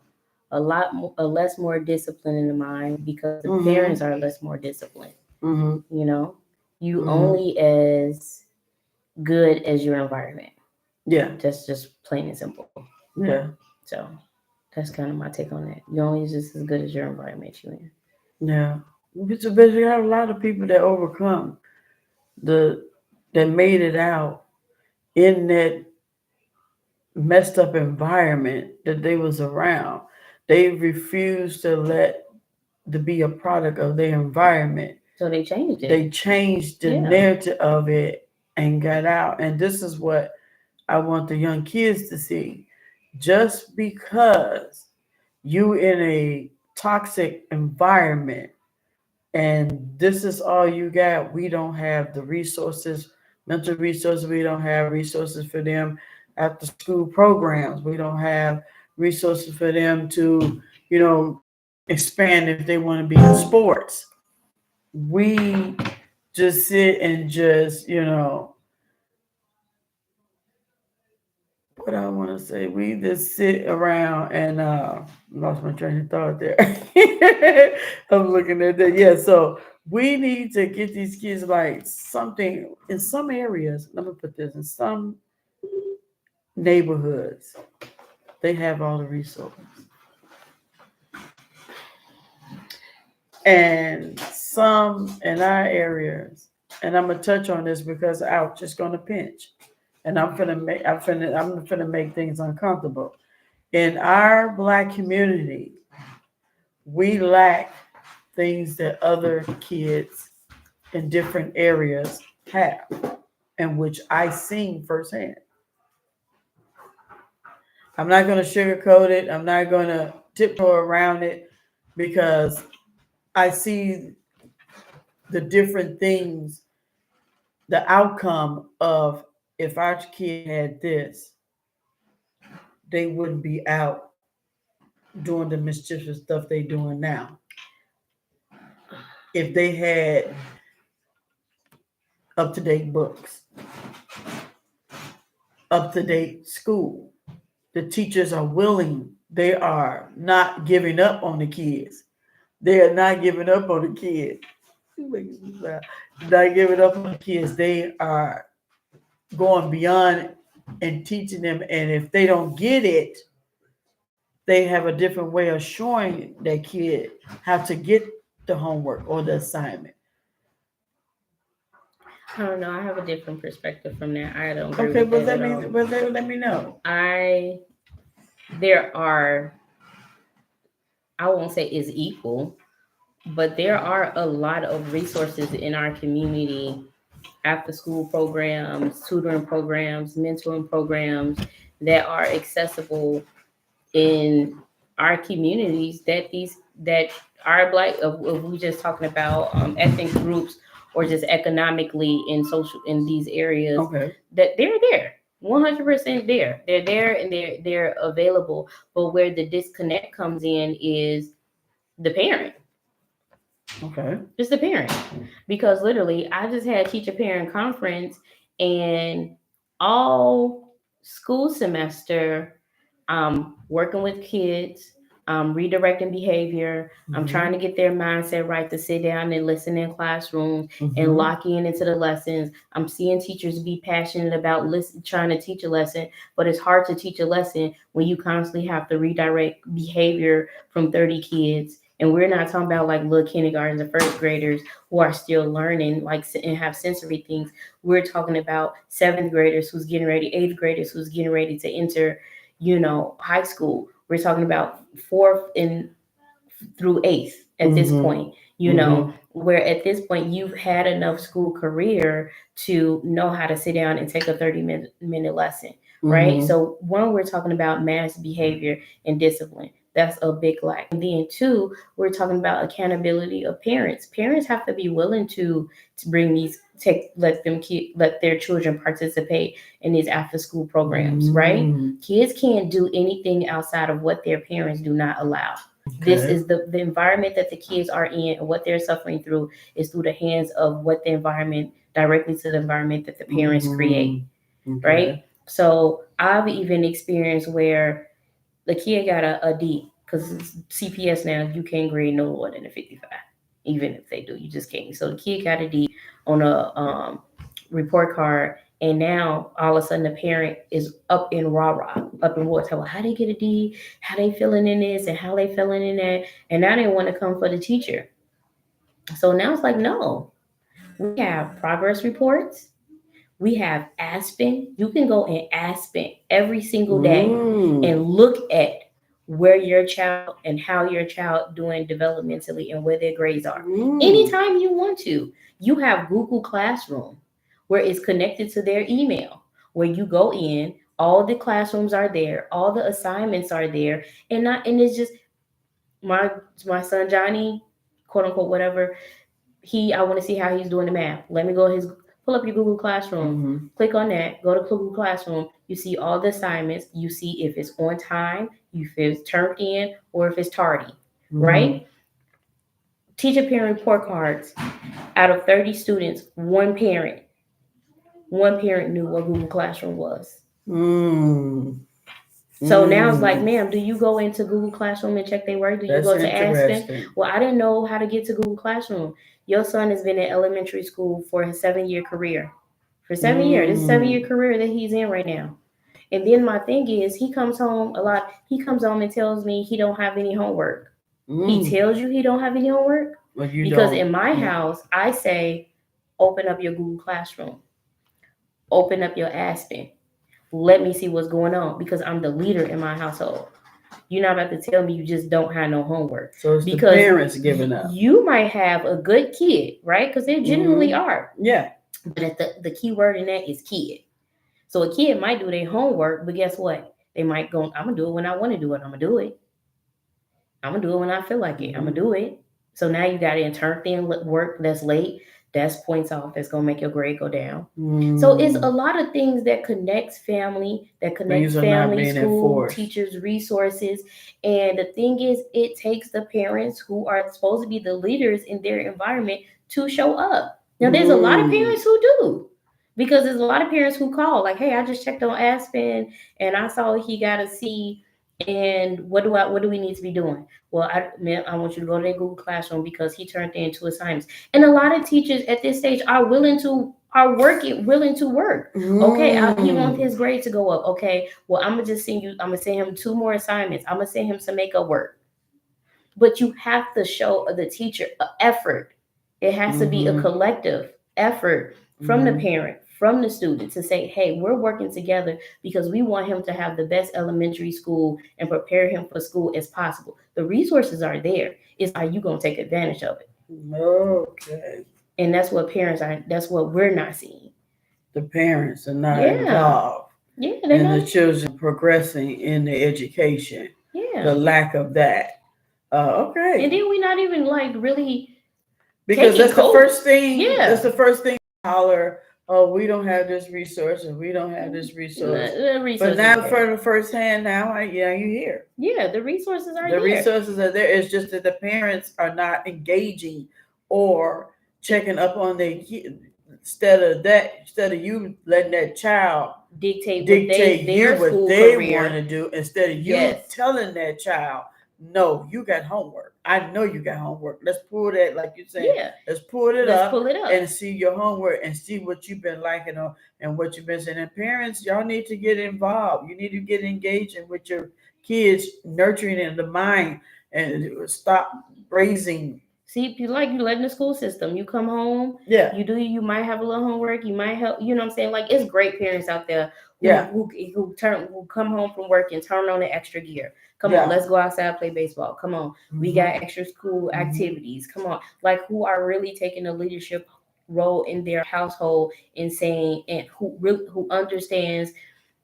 A less more disciplined in the mind because the parents are less more disciplined. You know, you Mhm. only as good as your environment. Yeah. That's just plain and simple. Yeah. So that's kind of my take on that. You're only just as good as your environment you're in. Yeah. But you have a lot of people that overcome that made it out in that messed up environment that they was around. They refused to be a product of their environment. So they changed it. They changed the narrative of it and got out. And this is what I want the young kids to see. Just because you in a toxic environment and this is all you got, we don't have the resources, mental resources, we don't have resources for them after school programs, we don't have resources for them to, expand if they want to be in sports. We just sit and just, what I want to say, we just sit around and lost my train of thought there. I'm looking at that. Yeah, so we need to get these kids like something in some areas. Let me put this in some neighborhoods, they have all the resources. And some in our areas, and I'm gonna touch on this because ouch, it's gonna pinch. And I'm gonna make things uncomfortable. In our Black community, we lack things that other kids in different areas have, and which I seen firsthand. I'm not going to sugarcoat it. I'm not going to tiptoe around it because I see the different things, the outcome of if our kid had this, they wouldn't be out doing the mischievous stuff they doing now. If they had up-to-date books, up-to-date school, the teachers are willing, they are not giving up on the kids. They are not giving up on the kids. Not giving up on the kids. They are going beyond and teaching them. And if they don't get it, they have a different way of showing that kid how to get the homework or the assignment. I don't know. I have a different perspective from that. I don't agree Okay, with but that at all. let me know. There are, I won't say is equal, but there are a lot of resources in our community, after school programs, tutoring programs, mentoring programs that are accessible in our communities that are Black, if we just talking about ethnic groups or just economically in social in these areas, Okay. that they're there. 100% there. They're there and they're available. But where the disconnect comes in is the parent. Okay. Just the parent. Because literally I just had teacher parent conference, and all school semester working with kids, redirecting behavior. I'm trying to get their mindset right to sit down and listen in classrooms and lock into the lessons. I'm seeing teachers be passionate about trying to teach a lesson, but it's hard to teach a lesson when you constantly have to redirect behavior from 30 kids. And we're not talking about like little kindergartens and first graders who are still learning, like, and have sensory things. We're talking about seventh graders who's getting ready, eighth graders who's getting ready to enter, high school. We're talking about fourth and through eighth at this point, where at this point you've had enough school career to know how to sit down and take a 30-minute lesson, right? So one, we're talking about mass behavior and discipline. That's a big lack. And then two, we're talking about accountability of parents. Parents have to be willing to bring let their children participate in these after school programs, right? Kids can't do anything outside of what their parents do not allow. Okay. This is the environment that the kids are in, and what they're suffering through is through the hands of what the environment, directly to the environment that the parents create, right? So I've even experienced where the kid got a D, because CPS now, you can't grade no lower than a 55. Even if they do, you just can't. So the kid got a D on a report card, and now all of a sudden the parent is up in rah-rah, up in war. Tell how they get a D, how they feeling in this, and how they feeling in that, and now they want to come for the teacher. So now it's like, no, we have progress reports. We have Aspen. You can go in Aspen every single day and look at where your child and how your child doing developmentally and where their grades are. Anytime you want to. You have Google Classroom where it's connected to their email, where you go in, all the classrooms are there, all the assignments are there, and it's just my son Johnny, quote unquote, whatever. I want to see how he's doing the math. Let me go pull up your Google Classroom, click on that, go to Google Classroom. You see all the assignments. You see if it's on time, if it's turned in, or if it's tardy, right? Teacher parent report cards. Out of 30 students, one parent knew what Google Classroom was. So now it's like, ma'am, do you go into Google Classroom and check their work? Do you go to Aspen? Well, I didn't know how to get to Google Classroom. Your son has been in elementary school for his 7-year career. For 7 years. This is a 7-year career that he's in right now. And then my thing is, he comes home a lot. He comes home and tells me he don't have any homework. He tells you he don't have any homework? Because in my house, I say, open up your Google Classroom. Open up your Aspen. Let me see what's going on, because I'm the leader in my household. You're not about to tell me you just don't have no homework. So it's because the parents giving up. You might have a good kid, right? Because they genuinely are. Yeah. But the key word in that is kid. So a kid might do their homework, but guess what? They might go, I'm going to do it when I want to do it. I'm going to do it. I'm going to do it when I feel like it. I'm going to do it. So now you got to turn in work that's late. That's points off. That's going to make your grade go down. So it's a lot of things that connects family, family, school, teachers, resources. And the thing is, it takes the parents who are supposed to be the leaders in their environment to show up. Now, there's a lot of parents who do, because there's a lot of parents who call like, hey, I just checked on Aspen and I saw he got a C. And what do we need to be doing? Well, I want you to go to their Google Classroom because he turned in 2 assignments. And a lot of teachers at this stage are willing to work. Okay, he wants his grade to go up. Okay, well, I'm gonna send him 2 more assignments. I'm gonna send him some makeup work. But you have to show the teacher an effort. It has to be a collective effort from the parent, from the student, to say, hey, we're working together because we want him to have the best elementary school and prepare him for school as possible. The resources are there. Are you going to take advantage of it? Okay. And that's what that's what we're not seeing. The parents are not involved. Yeah. And the children progressing in their education. Yeah. The lack of that. Okay. And then we're not even like really. Because that's the first thing. Yeah. That's the first thing. Holler. Oh, we don't have this resource, and we don't have this resource. But now, for the first hand, now, you hear. Yeah, the resources are there. The resources are there. It's just that the parents are not engaging or checking up on their kid. Instead of you letting that child dictate what they want to do, instead of you telling that child, no, you got homework. I know you got homework. Let's pull that, like you said. Yeah. Let's pull it up and see your homework and see what you've been liking and what you've been saying. And parents, y'all need to get involved. You need to get engaged with your kids, nurturing in the mind, and stop raising. See, you let in the school system. You come home. Yeah. You might have a little homework. You might help. You know what I'm saying? Like, it's great parents out there who come home from work and turn on the extra gear. Come on, let's go outside, play baseball. Come on, we got extra school activities. Come on, like, who are really taking a leadership role in their household and saying, and who understands,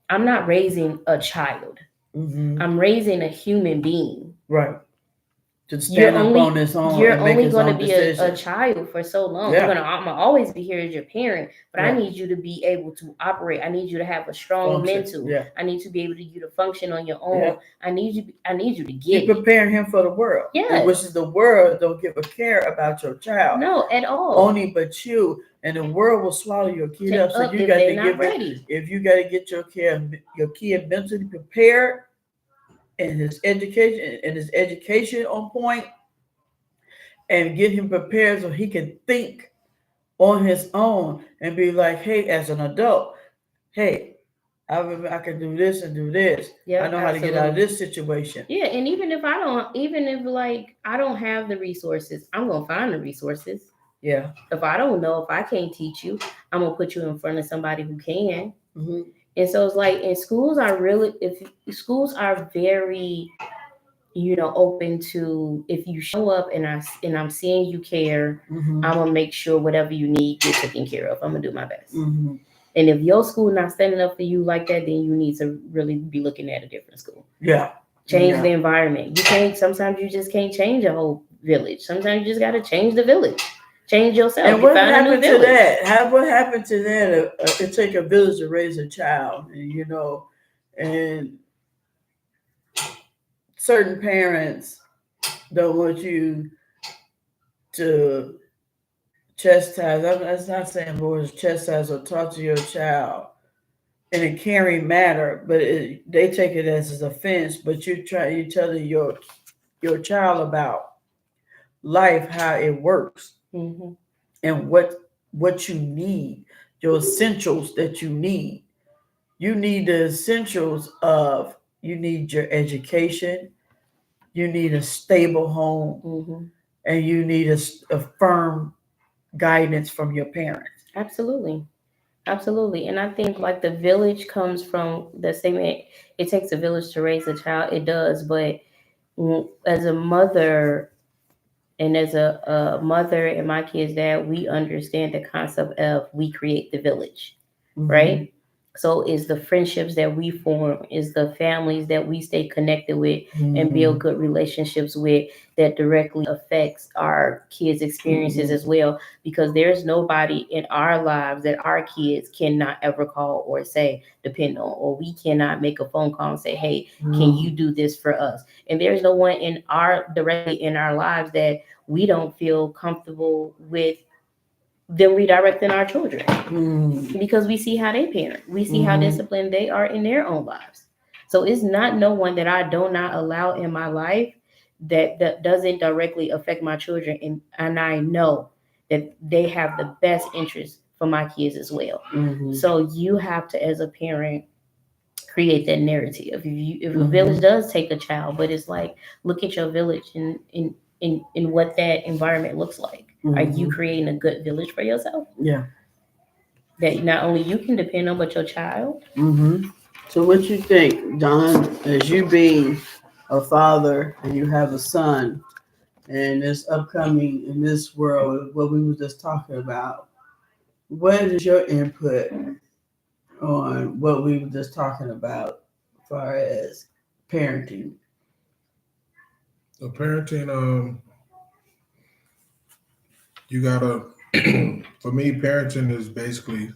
I'm not raising a child. I'm raising a human being. Right. To stand up on his own. You're only going to be a child for so long. I'm gonna always be here as your parent, but I need you to be able to operate. I need you to have a strong mental. I need to be able to function on your own. I need you to get. You're preparing him for the world. Yeah. Which is the world don't give a care about your child. No, at all. Only but you, and the world will swallow your kid up. So you got to give it. If you got to get your kid mentally prepared. And his education on point, and get him prepared so he can think on his own and be like, hey, as an adult, hey, I can do this and do this. Yeah, I know how to get out of this situation. Yeah, and even if like I don't have the resources, I'm gonna find the resources. Yeah. If I don't know, if I can't teach you, I'm gonna put you in front of somebody who can. Mm-hmm. And so it's like, and schools are very, open to, if you show up and I'm seeing you care, Mm-hmm. I'm gonna make sure whatever you need gets taken care of. I'm gonna do my best. Mm-hmm. And if your school not standing up for you like that, then you need to really be looking at a different school. Yeah. Change the environment. Sometimes you just can't change a whole village. Sometimes you just got to change the village. Change yourself. And what happened to that? What happened to that? It take a village to raise a child, and certain parents don't want you to chastise. I'm not saying boys chastise or talk to your child in a caring manner, but they take it as an offense. But you're telling your child about life, how it works, Mm-hmm. and what you need, your essentials that you need. You need the essentials of, you need your education, you need a stable home, Mm-hmm. and you need a firm guidance from your parents. Absolutely. And I think like the village comes from the statement, it takes a village to raise a child. It does, but as a mother, and as a mother and my kids' dad, we understand the concept of we create the village, Mm-hmm. right? So is the friendships that we form, is the families that we stay connected with Mm-hmm. and build good relationships with, that directly affects our kids' experiences Mm-hmm. as well. Because there's nobody in our lives that our kids cannot ever call or say, depend on, or we cannot make a phone call and say, hey, can you do this for us? And there's no one directly in our lives that we don't feel comfortable with them redirecting our children, because we see how they parent, we see how disciplined they are in their own lives. So it's not no one that I do not allow in my life that doesn't directly affect my children, and I know that they have the best interest for my kids as well. Mm-hmm. So you have to, as a parent, create that narrative. If a village does take a child, but it's like, look at your village in what that environment looks like. Mm-hmm. Are you creating a good village for yourself? Yeah. That not only you can depend on, but your child. Mm-hmm. So what you think, Don, as you being a father and you have a son, and this upcoming in this world, what we were just talking about, what is your input on what we were just talking about as far as parenting? The parenting, you gotta, for me, parenting is basically,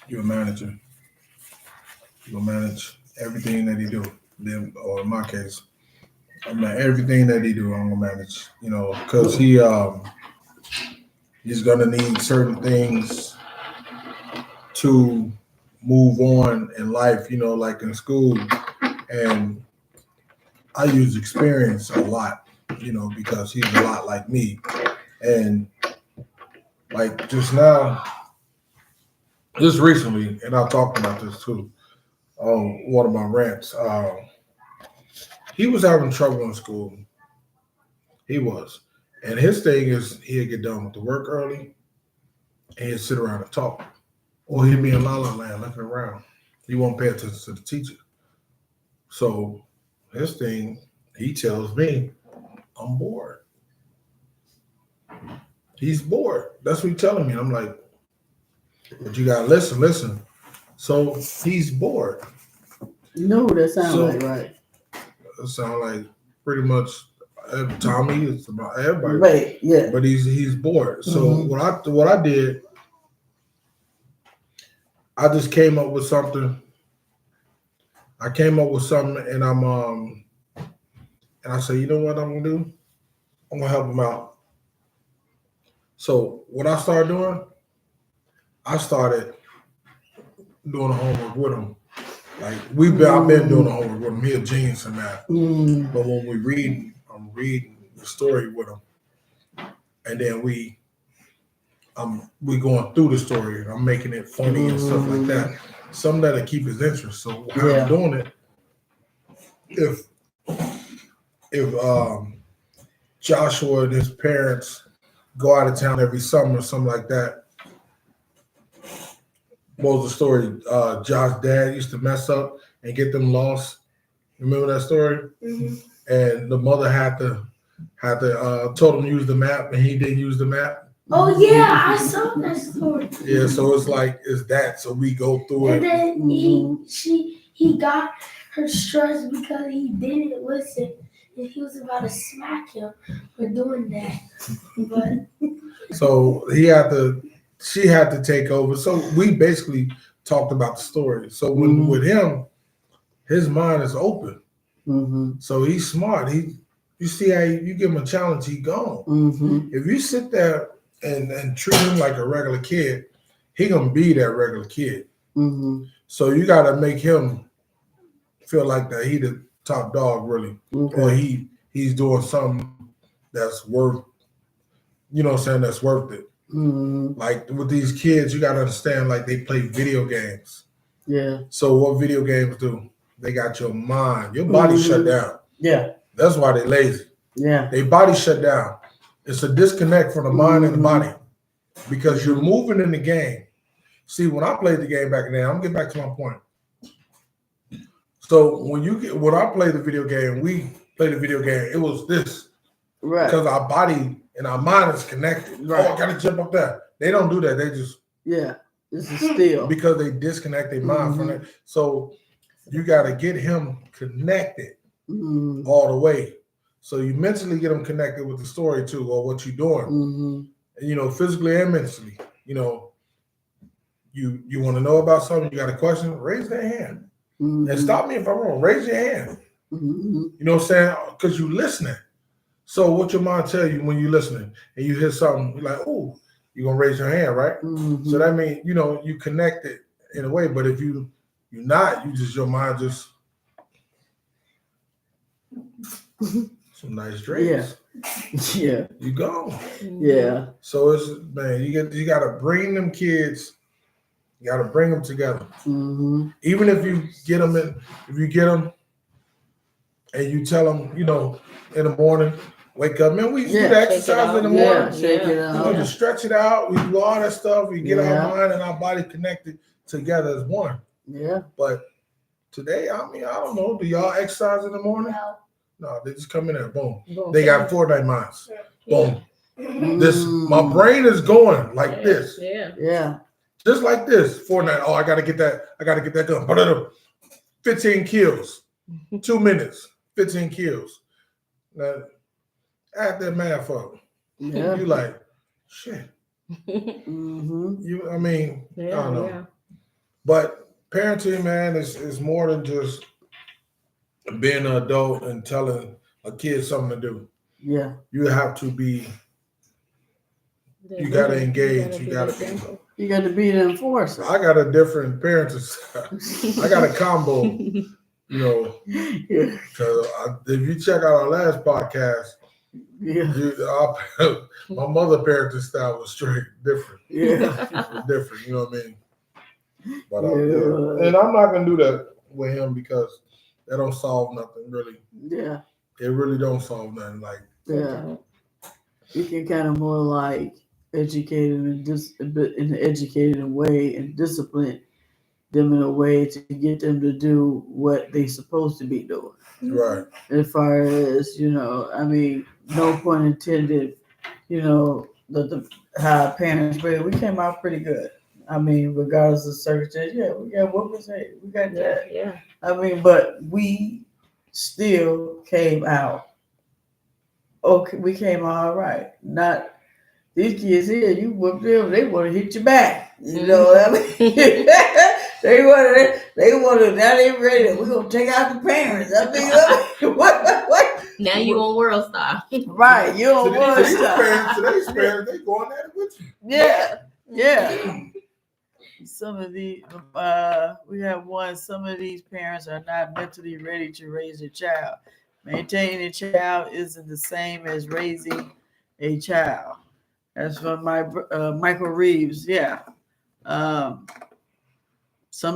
you're a manager. You'll manage everything that he do. Then, or in my case, everything that he do, I'm gonna manage. Because he's gonna need certain things to move on in life. Like in school, and I use experience a lot. Because he's a lot like me. And like just recently, and I talked about this too on one of my rants. He was having trouble in school. He was. And his thing is he'd get done with the work early and he'd sit around and talk. Or he'd be in la la land looking around. He won't pay attention to the teacher. So his thing, he tells me, I'm bored. He's bored. That's what he's telling me. I'm like, but you gotta listen. So he's bored. No, that sounds like right. It sounds like pretty much Tommy. It's about everybody. Right. Yeah. But he's bored. So what I did, I just came up with something. And and I said, you know what I'm gonna do? I'm gonna help him out. So what I started doing, I started doing the homework with him. Like I've been doing the homework with him. He a genius in that. But when we read, I'm reading the story with them, and then we going through the story, and I'm making it funny and stuff like that. Something that'll keep his interest. So how I'm doing it, if Joshua and his parents go out of town every summer or something like that. What was the story? Josh's dad used to mess up and get them lost. Remember that story? Mm-hmm. And the mother had to told him to use the map, and he didn't use the map. Oh yeah, I saw that story. Yeah, so it's that. So we go through And it. then he got her stressed because he didn't listen, and he was about to smack him for doing that. But So she had to take over. So we basically talked about the story. So with him, his mind is open. So he's smart. You see how you give him a challenge, he gone. If you sit there and treat him like a regular kid, he gonna be that regular kid. So you gotta make him feel like that he the top dog, really, or he's doing something that's worth, you know what I'm saying, that's worth it. Like with these kids, you gotta understand, like they play video games. Yeah. So what video games do? They got your mind, your body shut down. Yeah. That's why they lazy. Yeah. They body shut down. It's a disconnect from the mind and the body because you're moving in the game. See, when I played the game back then, I'm gonna get back to my point. So when I played the video game, we played the video game. It was this, Right. because our body and our mind is connected. Right. Oh, I gotta jump up there. They don't do that. They just This is still because they disconnect their mind from it. So you gotta get him connected all the way. So you mentally get them connected with the story too, or what you're doing. And, you know, physically and mentally. You know, you want to know about something, you got a question, raise that hand. And stop me if I'm wrong. Raise your hand. You know what I'm saying? Because you're listening. So what your mind tell you when you're listening and you hear something, you're like, oh, you're gonna raise your hand, right? So that means, you know, you connect it in a way. But if you're not, your mind just some nice drinks. Yeah. You go. Yeah. So it's, man, you gotta bring them kids, you gotta bring them together. Even if you get them and you tell them, you know, in the morning, wake up, man, we do the exercise in the morning. Shake it You know, out. just stretch it out. We do all that stuff. We get Yeah. our mind and our body connected together as one. Yeah. But today, I mean, I don't know. Do y'all exercise in the morning? No, they just come in there, boom. They got Fortnite minds. Boom. This, my brain is going like this. Yeah. Just like this. Fortnite. Oh, I gotta get that gun. 15 kills. 2 minutes. 15 kills. Now, add that math up. Yeah. You like, shit. I mean, I don't know. But parenting, man, is more than just being an adult and telling a kid something to do. Yeah. You have to be, you gotta engage, you gotta be. You got to be the enforcer. I got a different parenting style. I got a combo, you know, Yeah. because if you check out our last podcast, Yeah. my mother parenting style was straight different. Yeah. It was different, you know what I mean? But Yeah. and I'm not gonna do that with him because that don't solve nothing really. Yeah. It really don't solve nothing. Like, Yeah. You can kind of more like educate them in an educated way and discipline them in a way to get them to do what they supposed to be doing. right. As far as, you know, I mean, no pun intended, you know, how parents raised, we came out pretty good. I mean, regardless of circumstances, we got what was it? We got that. Yeah. I mean, but we still came out. Okay, we came out all right. Not these kids here, you whoop them, they want to hit you back. You know what I mean? they want to, now they ready. We're going to take out the parents. I mean, what? Now you on World Star. Right, you don't want Today's to. parents, they going at it with you. Yeah. Some of the, we have some of these parents are not mentally ready to raise a child. Maintaining a child isn't the same as raising a child. That's from Michael Reeves. Yeah. Some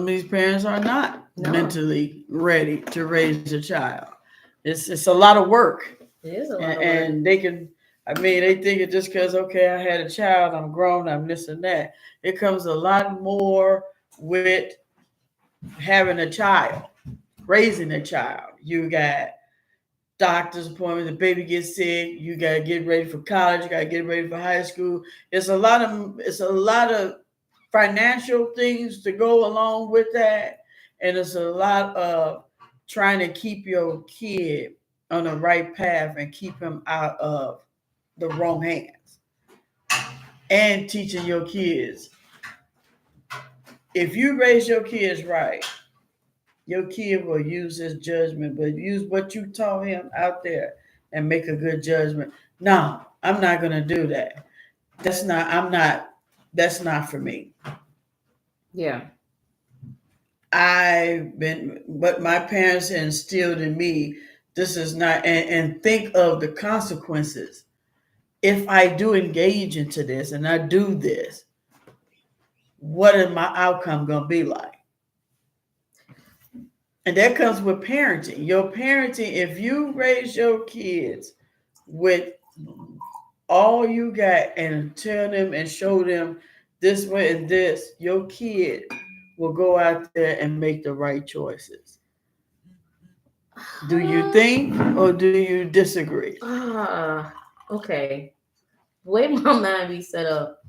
of these parents are not mentally ready to raise a child. It's a lot of work. It is a lot of work. And they can, they think it just because, okay, I had a child, I'm grown, I'm this and that. It comes a lot more with having a child, raising a child. You got doctor's appointment, the baby gets sick, you got to get ready for college, you got to get ready for high school. It's a lot of financial things to go along with that. And it's a lot of trying to keep your kid on the right path and keep him out of the wrong hands. And teaching your kids. If you raise your kids right, your kid will use his judgment, but use what you taught him out there and make a good judgment. No, I'm not going to do that. That's not for me. Yeah. But my parents instilled in me, this is not, and think of the consequences. If I do engage into this and I do this, what is my outcome going to be like? And that comes with parenting. Your parenting, if you raise your kids with all you got and tell them and show them this way and this, your kid will go out there and make the right choices. Do you think or do you disagree? Okay. The way my mind be set up,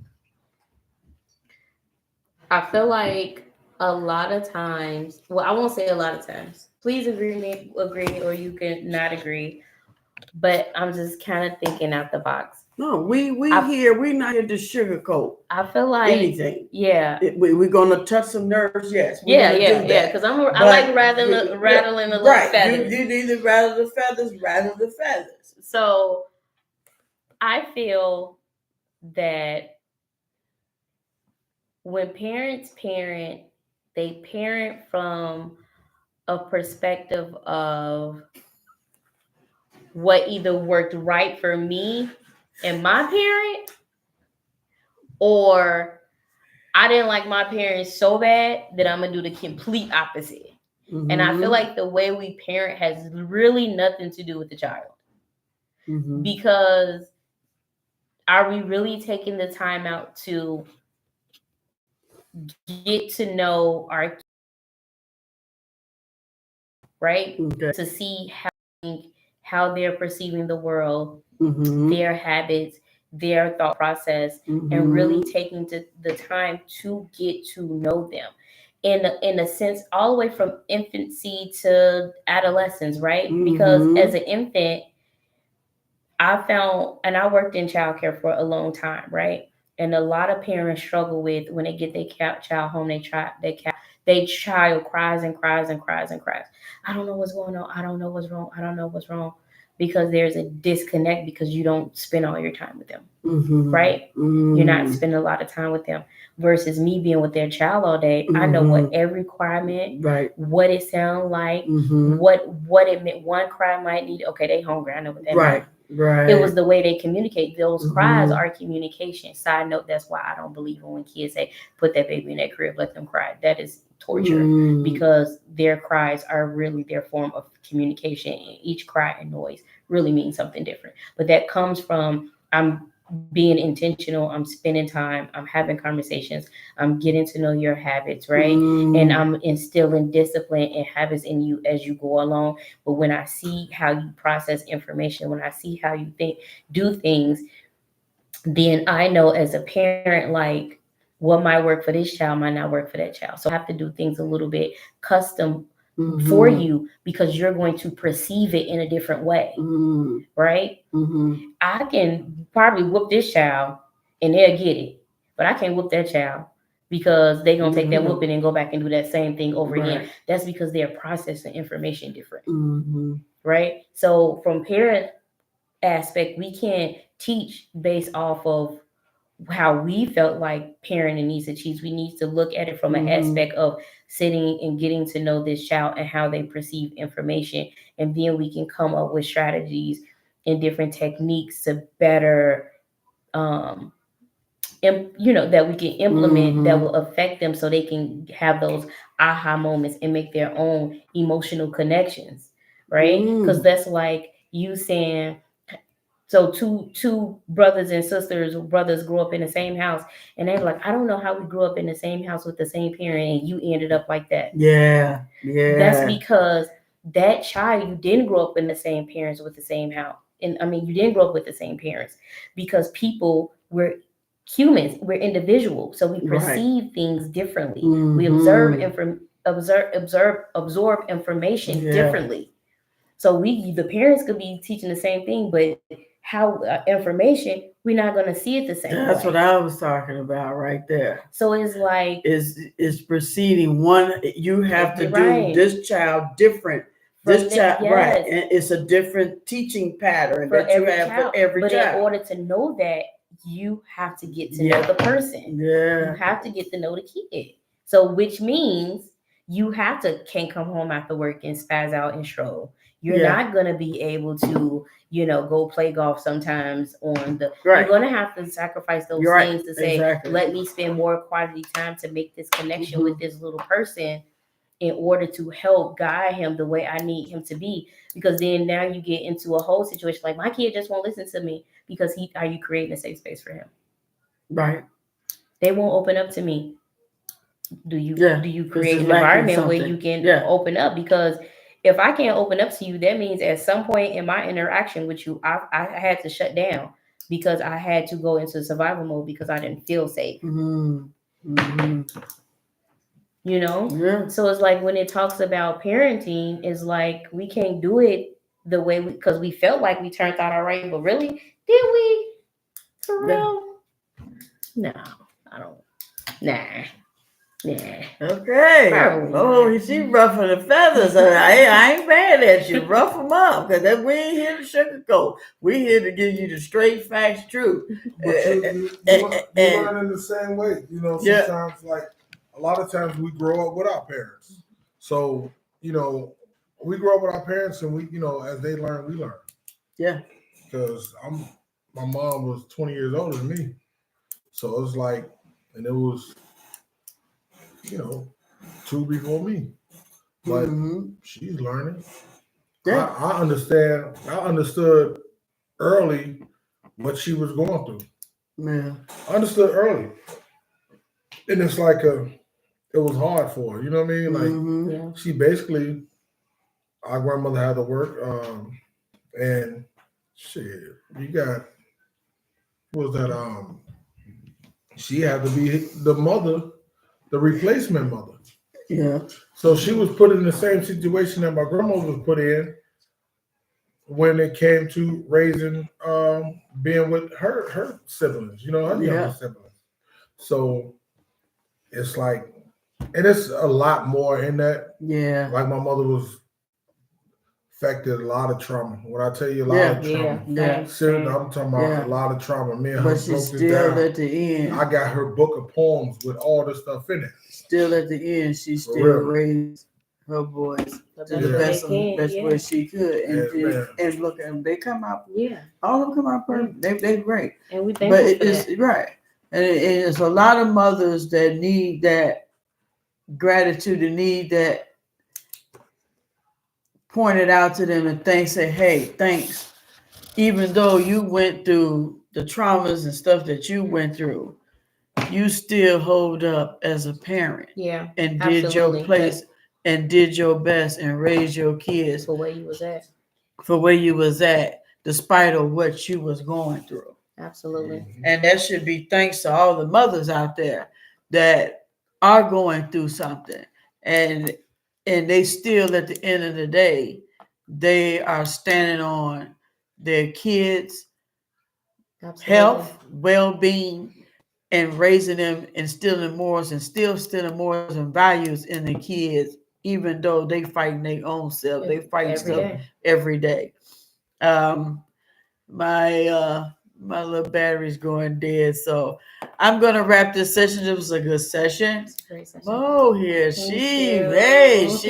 I feel like a lot of times, well, I won't say a lot of times. Please agree, or you can not agree. But I'm just kind of thinking out the box. No, we're not here to sugarcoat. I feel like anything. Yeah. We're gonna touch some nerves, yes. Yeah. Because I like rattling the little feathers. You need to rattle the feathers. So I feel that when parents parent, they parent from a perspective of what either worked right for me and my parent, or I didn't like my parents so bad that I'm gonna do the complete opposite. Mm-hmm. And I feel like the way we parent has really nothing to do with the child. Mm-hmm. Because are we really taking the time out to get to know our kids, right? Okay. To see how they're perceiving the world, mm-hmm. their habits, their thought process, mm-hmm. and really taking the time to get to know them in a sense, all the way from infancy to adolescence, right? Mm-hmm. Because as an infant, I found, and I worked in childcare for a long time, right? And a lot of parents struggle with when they get their child home, their child cries and cries and cries and cries. I don't know what's going on. I don't know what's wrong. I don't know what's wrong. Because there's a disconnect because you don't spend all your time with them, mm-hmm. right? Mm-hmm. You're not spending a lot of time with them. Versus me being with their child all day, mm-hmm. I know what every cry meant, right? What it sounded like, mm-hmm. what it meant. One cry might need, okay, they hungry. I know what that meant. Right. It was the way they communicate. Those mm-hmm. cries are communication. Side note, that's why I don't believe when kids say, put that baby in that crib, let them cry. That is torture because their cries are really their form of communication. And each cry and noise really means something different. But that comes from, I'm being intentional, I'm spending time, I'm having conversations, I'm getting to know your habits, right? And I'm instilling discipline and habits in you as you go along. But when I see how you process information, when I see how you do things, then I know as a parent, like, what might work for this child might not work for that child. So I have to do things a little bit custom mm-hmm. for you because you're going to perceive it in a different way, mm-hmm. right? Mm-hmm. I can probably whoop this child and they'll get it, but I can't whoop that child because they're going to take that whooping and go back and do that same thing over again. That's because they're processing information different, mm-hmm. right? So from parent aspect, we can't teach based off of how we felt like parenting needs to teach. We need to look at it from an aspect of sitting and getting to know this child and how they perceive information. And then we can come up with strategies and different techniques to better, that we can implement that will affect them so they can have those aha moments and make their own emotional connections, right? Because that's like you saying, so two brothers and sisters, brothers grew up in the same house, and they're like, I don't know how we grew up in the same house with the same parent, and you ended up like that. Yeah. That's because that child, you didn't grow up in the same parents with the same house. And I mean, you didn't grow up with the same parents, because we're humans, we're individuals, so we perceive things differently. We absorb information differently. So the parents could be teaching the same thing, but how information, we're not going to see it the same That's way. what I was talking about right there. So it's like is proceeding one. You have to Right. do this child different. This From child, yes. right? And it's a different teaching pattern that you have for every But child. in order to know that, you have to get to know the person. Yeah. You have to get to know the kid. So which means you can't come home after work and spaz out and stroll. You're not going to be able to, go play golf sometimes you're going to have to sacrifice those things to say, let me spend more quality time to make this connection with this little person in order to help guide him the way I need him to be. Because then now you get into a whole situation like, my kid just won't listen to me because are you creating a safe space for him? Right. They won't open up to me. Do you create an environment where you can open up? Because if I can't open up to you, that means at some point in my interaction with you, I had to shut down because I had to go into survival mode because I didn't feel safe. Yeah. So it's like when it talks about parenting, it's like we can't do it the way because we felt like we turned out all right, but really, did we? For real? No, I don't. Nah. Okay. Probably Oh, she ruffling the feathers. I ain't mad at you. Ruff them up, because we ain't here to sugarcoat. We here to give you the straight facts, truth. But you learn in the same way. Sometimes like a lot of times we grow up with our parents. So, we grow up with our parents, and we, as they learn, we learn. Yeah. Because my mom was 20 years older than me. So it was like, and it was, two before me. But she's learning. Yeah. I understand. I understood early what she was going through. Yeah. I understood early. And it's like it was hard for her, you know what I mean? Like she basically, our grandmother had to work, and shit, you got, what was that? She had to be the mother, the replacement mother. Yeah. So she was put in the same situation that my grandmother was put in when it came to raising, being with her siblings, her younger siblings. So it's like, and it's a lot more in that. Yeah. Like my mother was affected, a lot of trauma. When I tell you a lot of trauma, seriously, I'm talking about a lot of trauma. Me and her broke this down. At the end, I got her book of poems with all the stuff in it. Still at the end, she still raised her boys to the best way she could, and look at them. They come out. Yeah, all of them come out perfect. They're great. And we thank you for that. Right. And it's a lot of mothers that need that gratitude, and need that pointed out to them, and say, hey, thanks. Even though you went through the traumas and stuff that you went through, you still hold up as a parent. Yeah. And did your place and did your best and raised your kids for where you was at. Despite of what you was going through. Absolutely. And that should be thanks to all the mothers out there that are going through something. And they still, at the end of the day, they are standing on their kids' health, well-being, and raising them, instilling morals, and still instilling morals and values in the kids, even though they fighting their own self. They fight stuff every day. My little battery's going dead, so I'm gonna wrap this session. It was a good session. Great session. Mo here, she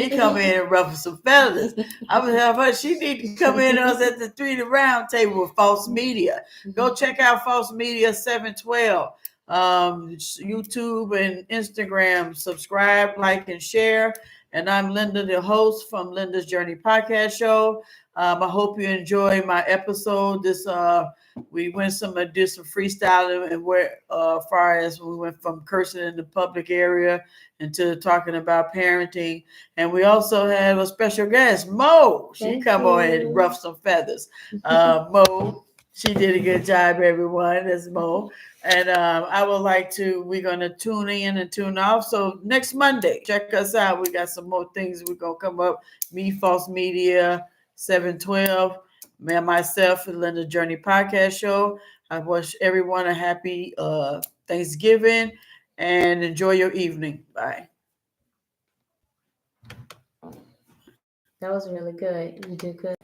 come in and ruffle some feathers. I would have her. She need to come in us at the 3 to round table with False Media. Go check out False Media 712, YouTube and Instagram. Subscribe, like, and share. And I'm Linda, the host from Linda's Journey Podcast Show. I hope you enjoy my episode. This we did some freestyling and where far as we went from cursing in the public area into talking about parenting. And we also have a special guest, Mo. She come on and ruffle some feathers. Mo, she did a good job, everyone. That's Mo. And we're going to tune in and tune off. So next Monday, check us out. We got some more things we're going to come up. Me, False Media, 712. Myself, and Linda Journey Podcast Show. I wish everyone a happy Thanksgiving and enjoy your evening. Bye. That was really good. You did good.